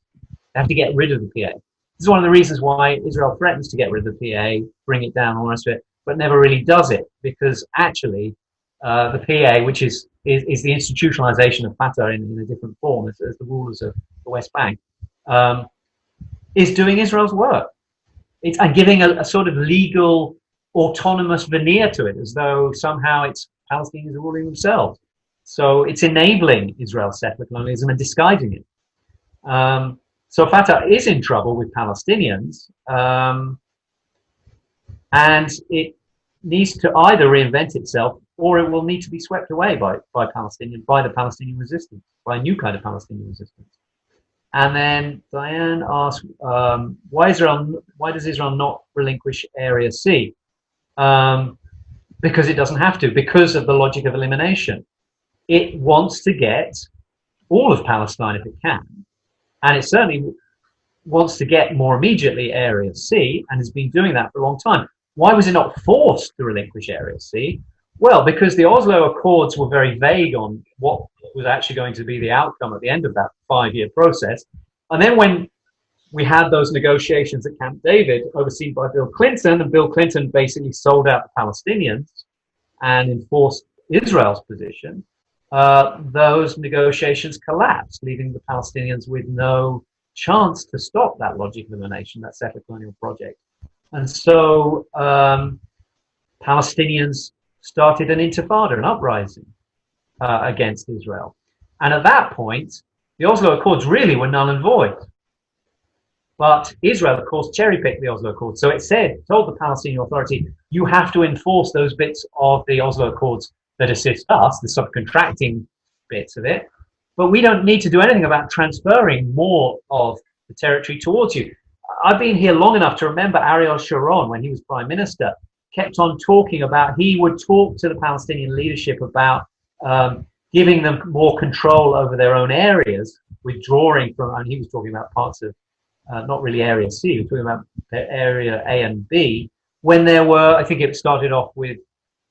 They have to get rid of the PA. This is one of the reasons why Israel threatens to get rid of the PA, bring it down, all the rest of it, but never really does it, because actually the PA, which is the institutionalization of Fatah in a different form as the rulers of the West Bank, is doing Israel's work. It's giving a sort of legal, autonomous veneer to it, as though somehow it's Palestinians ruling themselves. So it's enabling Israel's settler colonialism and disguising it. So Fatah is in trouble with Palestinians, and it needs to either reinvent itself, or it will need to be swept away by the Palestinian resistance, by a new kind of Palestinian resistance. And then Diane asked, why does Israel not relinquish Area C? Because it doesn't have to, because of the logic of elimination. It wants to get all of Palestine if it can, and it certainly wants to get more immediately Area C, and has been doing that for a long time. Why was it not forced to relinquish Area C? Well, because the Oslo Accords were very vague on what was actually going to be the outcome at the end of that 5-year process. And then when we had those negotiations at Camp David, overseen by Bill Clinton, and Bill Clinton basically sold out the Palestinians and enforced Israel's position, those negotiations collapsed, leaving the Palestinians with no chance to stop that logic of elimination, that settler colonial project. And so Palestinians started an intifada, an uprising against Israel. And at that point, the Oslo Accords really were null and void. But Israel, of course, cherry-picked the Oslo Accords. So it told the Palestinian Authority, you have to enforce those bits of the Oslo Accords that assist us, the subcontracting bits of it. But we don't need to do anything about transferring more of the territory towards you. I've been here long enough to remember Ariel Sharon, when he was prime minister, kept on talking about, he would talk to the Palestinian leadership about giving them more control over their own areas, withdrawing from, and he was talking about parts of, not really Area C, he was talking about Area A and B, when there were, I think it started off with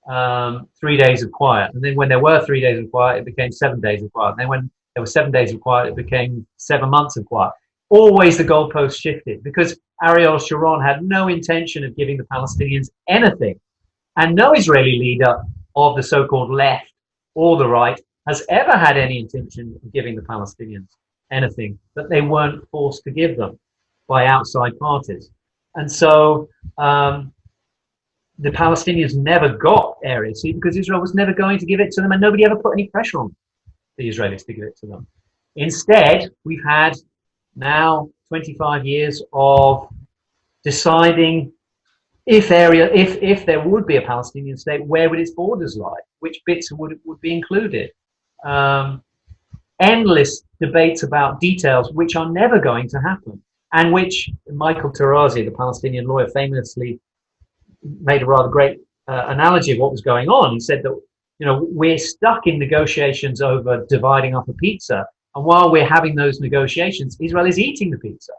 3 days of quiet. And then when there were 3 days of quiet, it became 7 days of quiet. And then when there were 7 days of quiet, it became 7 months of quiet. Always the goalposts shifted, because Ariel Sharon had no intention of giving the Palestinians anything. And no Israeli leader of the so-called left or the right has ever had any intention of giving the Palestinians anything that they weren't forced to give them by outside parties. And so the Palestinians never got Area C because Israel was never going to give it to them, and nobody ever put any pressure on the Israelis to give it to them. Instead, we've had now 25 years of deciding if there would be a Palestinian state, where would its borders lie? Which bits would be included? Endless debates about details which are never going to happen, and which Michael Tarazi, the Palestinian lawyer, famously made a rather great analogy of what was going on. He said that, you know, we're stuck in negotiations over dividing up a pizza, and while we're having those negotiations, Israel is eating the pizza.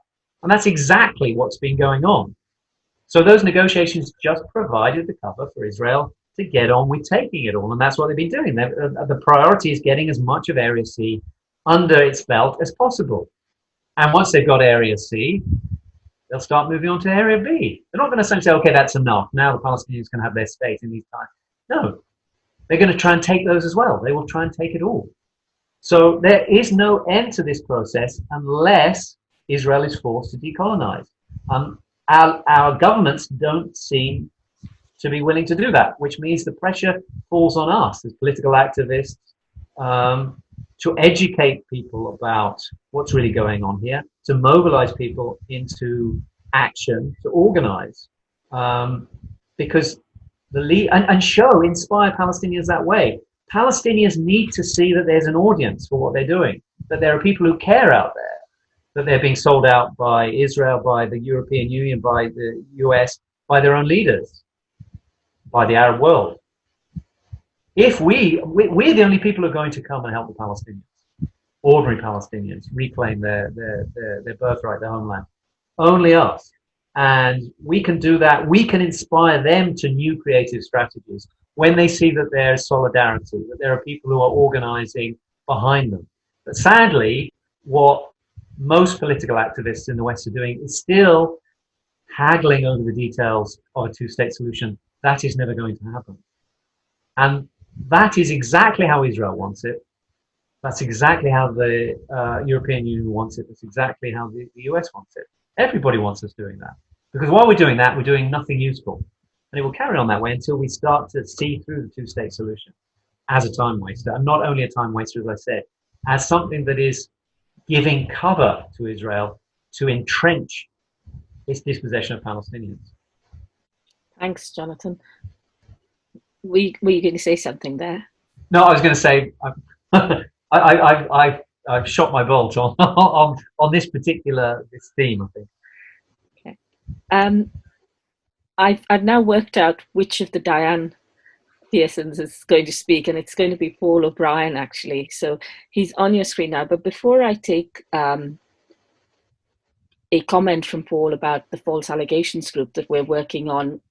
And that's exactly what's been going on. So those negotiations just provided the cover for Israel to get on with taking it all. And that's what they've been doing. The priority is getting as much of Area C under its belt as possible. And once they've got Area C, they'll start moving on to Area B. They're not going to say, okay, that's enough. Now the Palestinians can have their state in these times. No, they're going to try and take those as well. They will try and take it all. So there is no end to this process unless Israel is forced to decolonize. Our governments don't seem to be willing to do that, which means the pressure falls on us as political activists to educate people about what's really going on here, to mobilize people into action, to organize, because inspire Palestinians that way. Palestinians need to see that there's an audience for what they're doing, that there are people who care out there, that they're being sold out by Israel, by the European Union, by the US, by their own leaders, by the Arab world. if we're the only people who are going to come and help the Palestinians, ordinary Palestinians, reclaim their birthright, their homeland. Only us. And we can do that. We can inspire them to new creative strategies when they see that there's solidarity, that there are people who are organizing behind them. But sadly, what most political activists in the West are doing is still haggling over the details of a two-state solution. That is never going to happen. And that is exactly how Israel wants it. That's exactly how the European Union wants it. That's exactly how the US wants it. Everybody wants us doing that. Because while we're doing that, we're doing nothing useful. And it will carry on that way until we start to see through the two-state solution as a time waster. And not only a time waster, as I said, as something that is giving cover to Israel to entrench its dispossession of Palestinians. Thanks, Jonathan. Were you going to say something there? No, I was going to say, I've shot my bolt on this theme, I think. Okay. I've now worked out which of the Diane Pearsons is going to speak, and it's going to be Paul O'Brien, actually. So he's on your screen now. But before I take a comment from Paul about the false allegations group that we're working on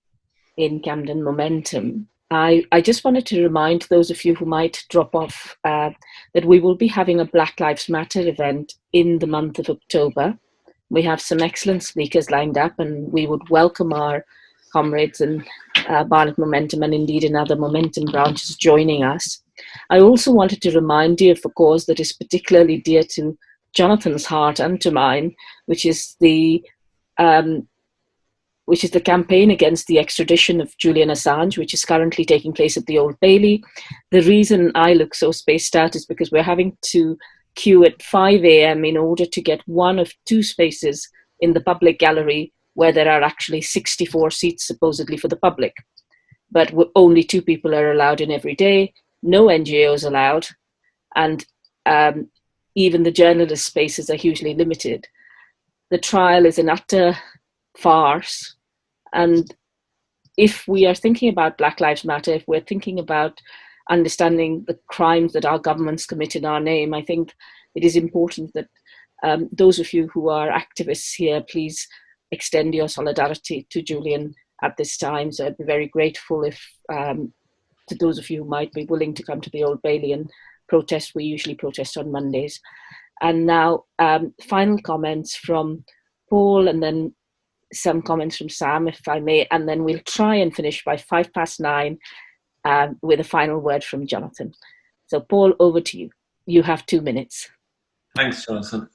in Camden Momentum, I just wanted to remind those of you who might drop off that we will be having a Black Lives Matter event in the month of October. We have some excellent speakers lined up, and we would welcome our comrades in Barnet Momentum and indeed in other Momentum branches joining us. I also wanted to remind you of a cause that is particularly dear to Jonathan's heart and to mine, which is the campaign against the extradition of Julian Assange, which is currently taking place at the Old Bailey. The reason I look so spaced out is because we're having to queue at 5 a.m. in order to get one of two spaces in the public gallery where there are actually 64 seats supposedly for the public. But only 2 people are allowed in every day, no NGOs allowed, and even the journalist spaces are hugely limited. The trial is an utter farce, and if we are thinking about Black Lives Matter, if we're thinking about understanding the crimes that our governments commit in our name, I think it is important that those of you who are activists here, please extend your solidarity to Julian at this time. So I'd be very grateful if to those of you who might be willing to come to the Old Bailey and protest. We usually protest on Mondays. And now final comments from Paul, and then some comments from Sam, if I may, and then we'll try and finish by 9:05 with a final word from Jonathan. So Paul, over to you. You have 2 minutes. Thanks, Jonathan.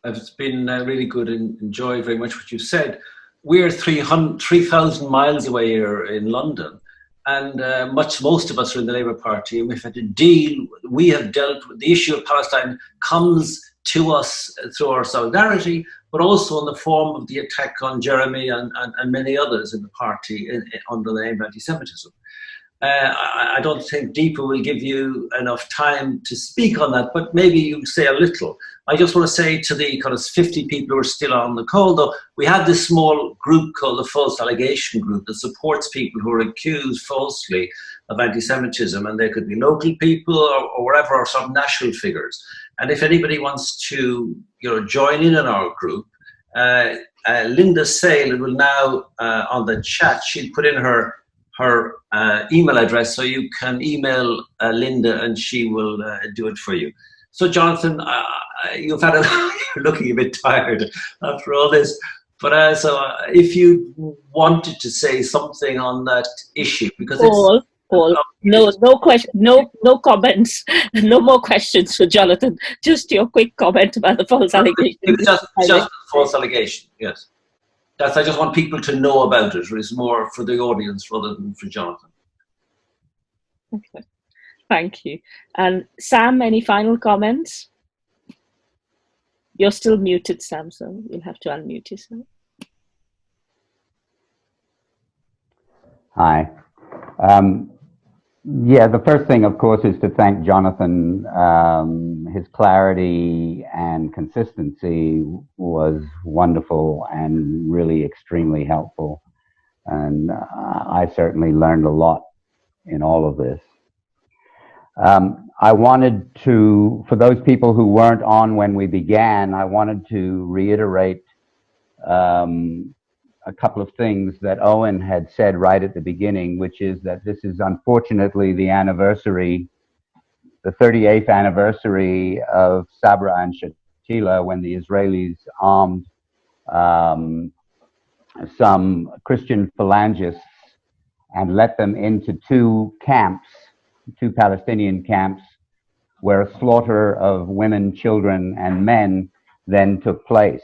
It's been really good and enjoy very much what you said. We're 3,000 miles away here in London, and most of us are in the Labour Party, and we've had to deal, we have dealt with the issue of Palestine comes to us through our solidarity, but also in the form of the attack on Jeremy and many others in the party under the name of anti-Semitism. I don't think Deepa will give you enough time to speak on that, but maybe you say a little. I just want to say to the kind of 50 people who are still on the call, though, we have this small group called the False Allegation Group that supports people who are accused falsely of anti-Semitism, and they could be local people or wherever, or some national figures. And if anybody wants to, join in our group, Linda Sale will now on the chat, she'll put in her email address, so you can email Linda and she will do it for you. So Jonathan, you're looking a bit tired after all this, but so if you wanted to say something on that issue, because Paul, no question, no comments, no more questions for Jonathan. Just your quick comment about the false allegation. Just false allegation, yes. I just want people to know about it. It's more for the audience rather than for Jonathan. Okay, thank you. And Sam, any final comments? You're still muted, Sam, so you'll have to unmute yourself. Hi. Yeah, the first thing, of course, is to thank Jonathan. His clarity and consistency was wonderful and really extremely helpful. And I certainly learned a lot in all of this. I wanted to, for those people who weren't on when we began, I wanted to reiterate a couple of things that Owen had said right at the beginning, which is that this is unfortunately the anniversary, the 38th anniversary of Sabra and Shatila, when the Israelis armed some Christian phalangists and let them into two camps, two Palestinian camps, where a slaughter of women, children, and men then took place.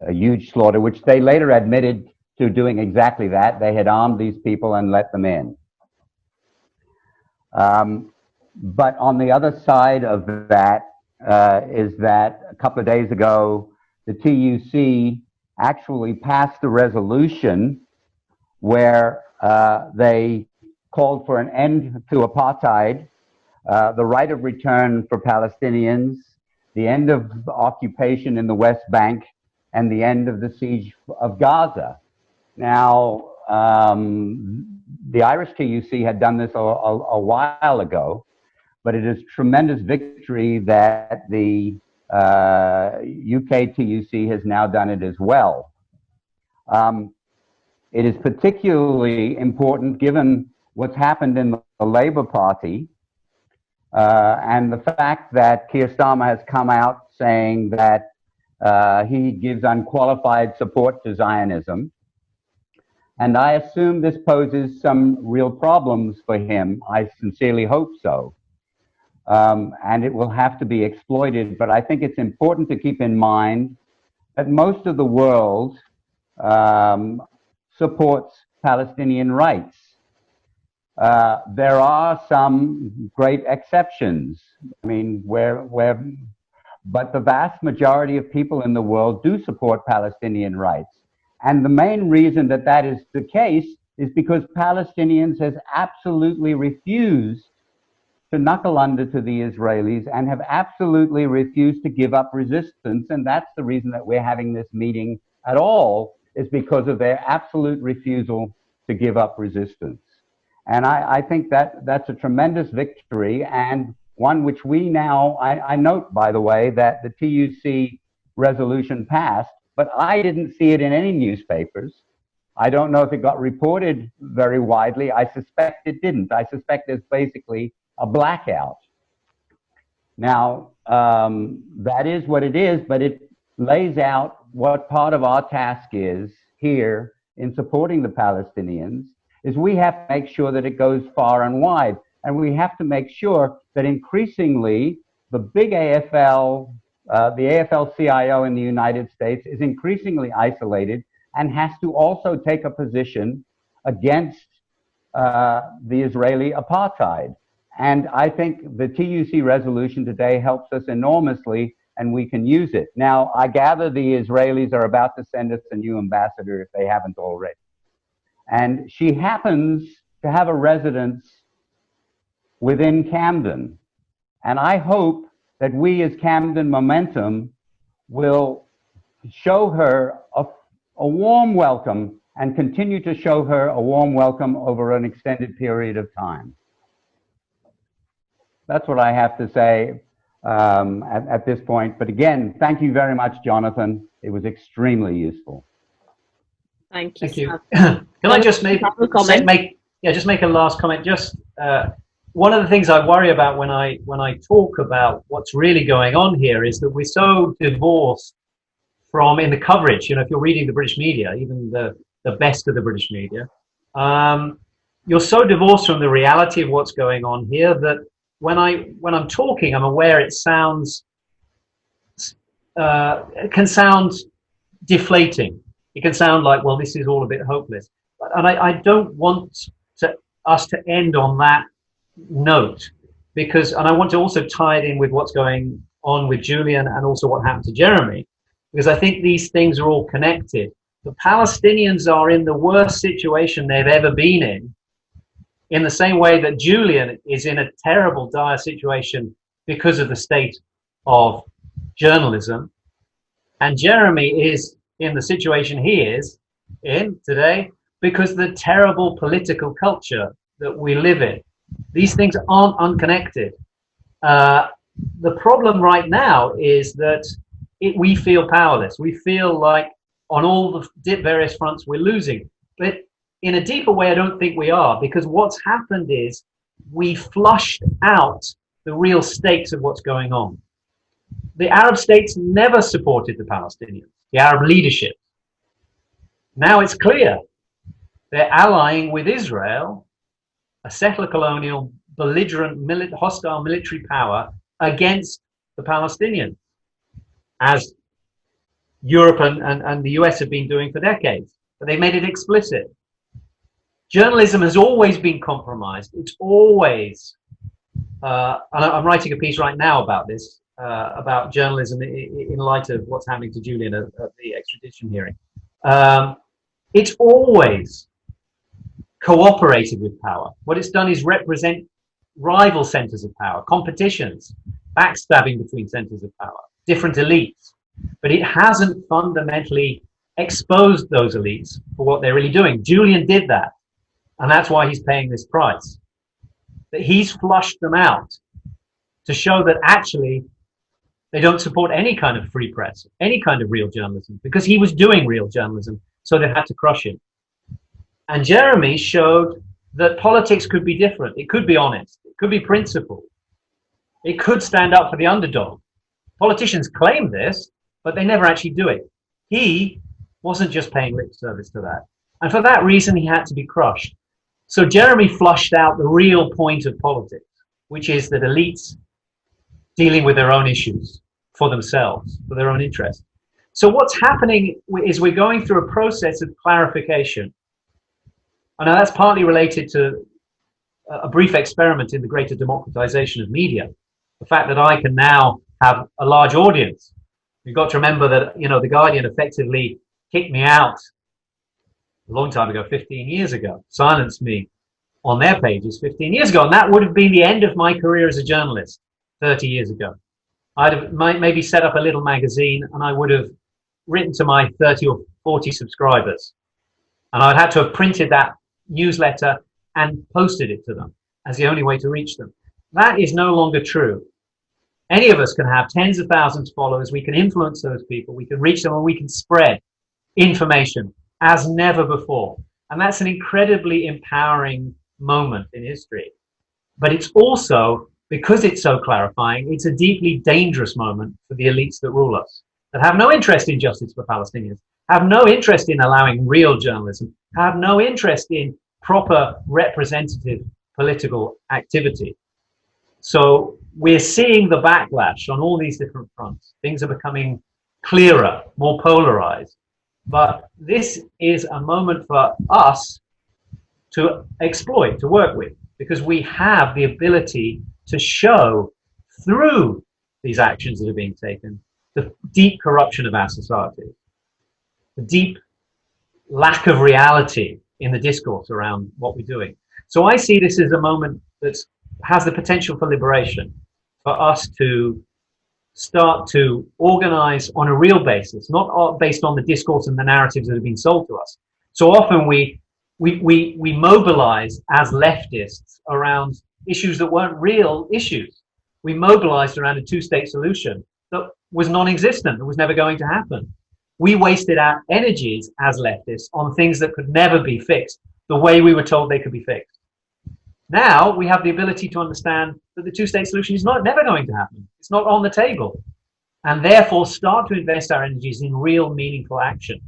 A huge slaughter, which they later admitted to doing exactly that. They had armed these people and let them in. But on the other side of that is that a couple of days ago, the TUC actually passed a resolution where they called for an end to apartheid, the right of return for Palestinians, the end of occupation in the West Bank, and the end of the siege of Gaza. Now, the Irish TUC had done this a while ago, but it is a tremendous victory that the UK TUC has now done it as well. It is particularly important given what's happened in the Labour Party and the fact that Keir Starmer has come out saying that he gives unqualified support to Zionism. And I assume this poses some real problems for him. I sincerely hope so. And it will have to be exploited. But I think it's important to keep in mind that most of the world supports Palestinian rights. There are some great exceptions. I mean, but the vast majority of people in the world do support Palestinian rights. And the main reason that that is the case is because Palestinians has absolutely refused to knuckle under to the Israelis and have absolutely refused to give up resistance. And that's the reason that we're having this meeting at all, is because of their absolute refusal to give up resistance. And I think that that's a tremendous victory, and one which we now, I note, by the way, that the TUC resolution passed, but I didn't see it in any newspapers. I don't know if it got reported very widely. I suspect it didn't. I suspect there's basically a blackout. Now, that is what it is, but it lays out what part of our task is here in supporting the Palestinians, is we have to make sure that it goes far and wide. And we have to make sure that increasingly the big AFL, the AFL-CIO in the United States is increasingly isolated and has to also take a position against the Israeli apartheid. And I think the TUC resolution today helps us enormously, and we can use it. Now, I gather the Israelis are about to send us a new ambassador if they haven't already. And she happens to have a residence within Camden. And I hope that we as Camden Momentum will show her a warm welcome and continue to show her a warm welcome over an extended period of time. That's what I have to say at this point. But again, thank you very much, Jonathan. It was extremely useful. Thank you. Thank you. Can I just make a last comment? Just one of the things I worry about when I talk about what's really going on here is that we're so divorced from, in the coverage, you know, if you're reading the British media, even the best of the British media, you're so divorced from the reality of what's going on here that when I'm talking, I'm aware it sounds, it can sound deflating. It can sound like, well, this is all a bit hopeless. And I don't want us to end on that note, because, and I want to also tie it in with what's going on with Julian and also what happened to Jeremy, because I think these things are all connected. The Palestinians are in the worst situation they've ever been in the same way that Julian is in a terrible, dire situation because of the state of journalism. And Jeremy is in the situation he is in today because of the terrible political culture that we live in. These things aren't unconnected. The problem right now is that we feel powerless. We feel like on all the various fronts we're losing. But in a deeper way, I don't think we are, because what's happened is we flushed out the real stakes of what's going on. The Arab states never supported the Palestinians, the Arab leadership. Now it's clear they're allying with Israel, a settler colonial, belligerent, hostile military power, against the Palestinians, as Europe and the US have been doing for decades. But they made it explicit. Journalism has always been compromised. It's always, and I'm writing a piece right now about this, about journalism in light of what's happening to Julian at the extradition hearing. It's always cooperated with power. What it's done is represent rival centers of power, competitions, backstabbing between centers of power, different elites. But it hasn't fundamentally exposed those elites for what they're really doing. Julian did that, and that's why he's paying this price. That he's flushed them out to show that actually they don't support any kind of free press, any kind of real journalism, because he was doing real journalism, so they had to crush him. And Jeremy showed that politics could be different. It could be honest. It could be principled. It could stand up for the underdog. Politicians claim this, but they never actually do it. He wasn't just paying lip service to that. And for that reason, he had to be crushed. So Jeremy flushed out the real point of politics, which is that elites dealing with their own issues for themselves, for their own interests. So what's happening is we're going through a process of clarification. And now that's partly related to a brief experiment in the greater democratization of media. The fact that I can now have a large audience. You've got to remember that, The Guardian effectively kicked me out a long time ago, 15 years ago, silenced me on their pages 15 years ago. And that would have been the end of my career as a journalist 30 years ago. I'd have maybe set up a little magazine, and I would have written to my 30 or 40 subscribers. And I'd had to have printed that newsletter and posted it to them as the only way to reach them. That is no longer true. Any of us can have tens of thousands of followers. We can influence those people. We can reach them, and we can spread information as never before. And that's an incredibly empowering moment in history. But it's also, because it's so clarifying, it's a deeply dangerous moment for the elites that rule us, that have no interest in justice for Palestinians, have no interest in allowing real journalism, have no interest in proper representative political activity. So we're seeing the backlash on all these different fronts. Things are becoming clearer, more polarized. But this is a moment for us to exploit, to work with, because we have the ability to show through these actions that are being taken the deep corruption of our society, the deep lack of reality in the discourse around what we're doing. So I see this as a moment that has the potential for liberation, for us to start to organize on a real basis, not based on the discourse and the narratives that have been sold to us. So often we mobilize as leftists around issues that weren't real issues. We mobilized around a two-state solution that was non-existent, that was never going to happen. We wasted our energies as leftists on things that could never be fixed the way we were told they could be fixed. Now we have the ability to understand that the two-state solution is never going to happen. It's not on the table. And therefore start to invest our energies in real meaningful action.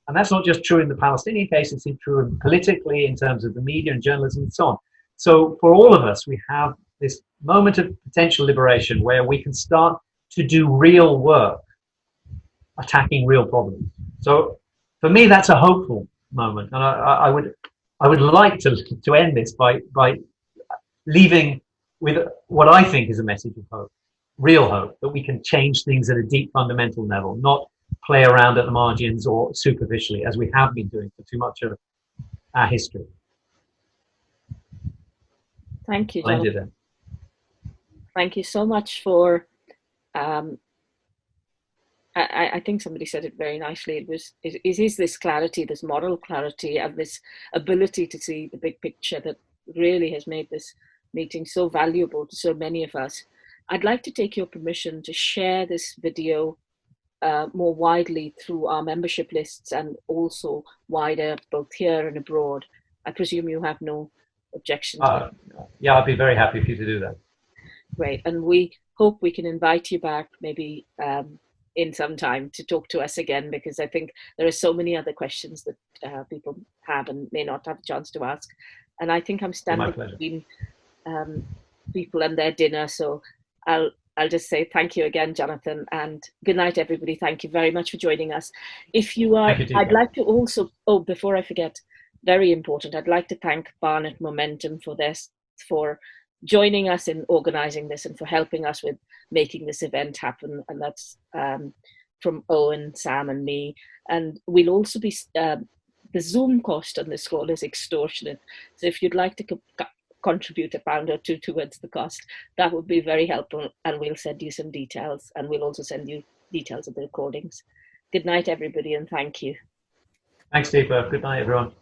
And that's not just true in the Palestinian case, it's true politically in terms of the media and journalism and so on. So for all of us, we have this moment of potential liberation where we can start to do real work, attacking real problems. So for me, that's a hopeful moment. And I would like to end this by leaving with what I think is a message of hope, real hope, that we can change things at a deep fundamental level, not play around at the margins or superficially, as we have been doing for too much of our history. Thank you, Jonathan. Thank you so much for, I think somebody said it very nicely. It is this clarity, this moral clarity, and this ability to see the big picture that really has made this meeting so valuable to so many of us. I'd like to take your permission to share this video more widely through our membership lists and also wider, both here and abroad. I presume you have no objections. Yeah, I'd be very happy for you to do that. Great, and we hope we can invite you back maybe in some time to talk to us again, because I think there are so many other questions that people have and may not have a chance to ask. And I think I'm standing between people and their dinner, so I'll just say thank you again, Jonathan, and good night, everybody. Thank you very much for joining us. If you are, I'd like to also, before I forget, very important, I'd like to thank Barnet Momentum for joining us in organizing this and for helping us with making this event happen. And that's from Owen, Sam and me. And we'll also be, the Zoom cost on this call is extortionate. So if you'd like to contribute £1 or £2 towards the cost, that would be very helpful, and we'll send you some details, and we'll also send you details of the recordings. Good night, everybody, and thank you. Thanks, Deepa. Good night, everyone.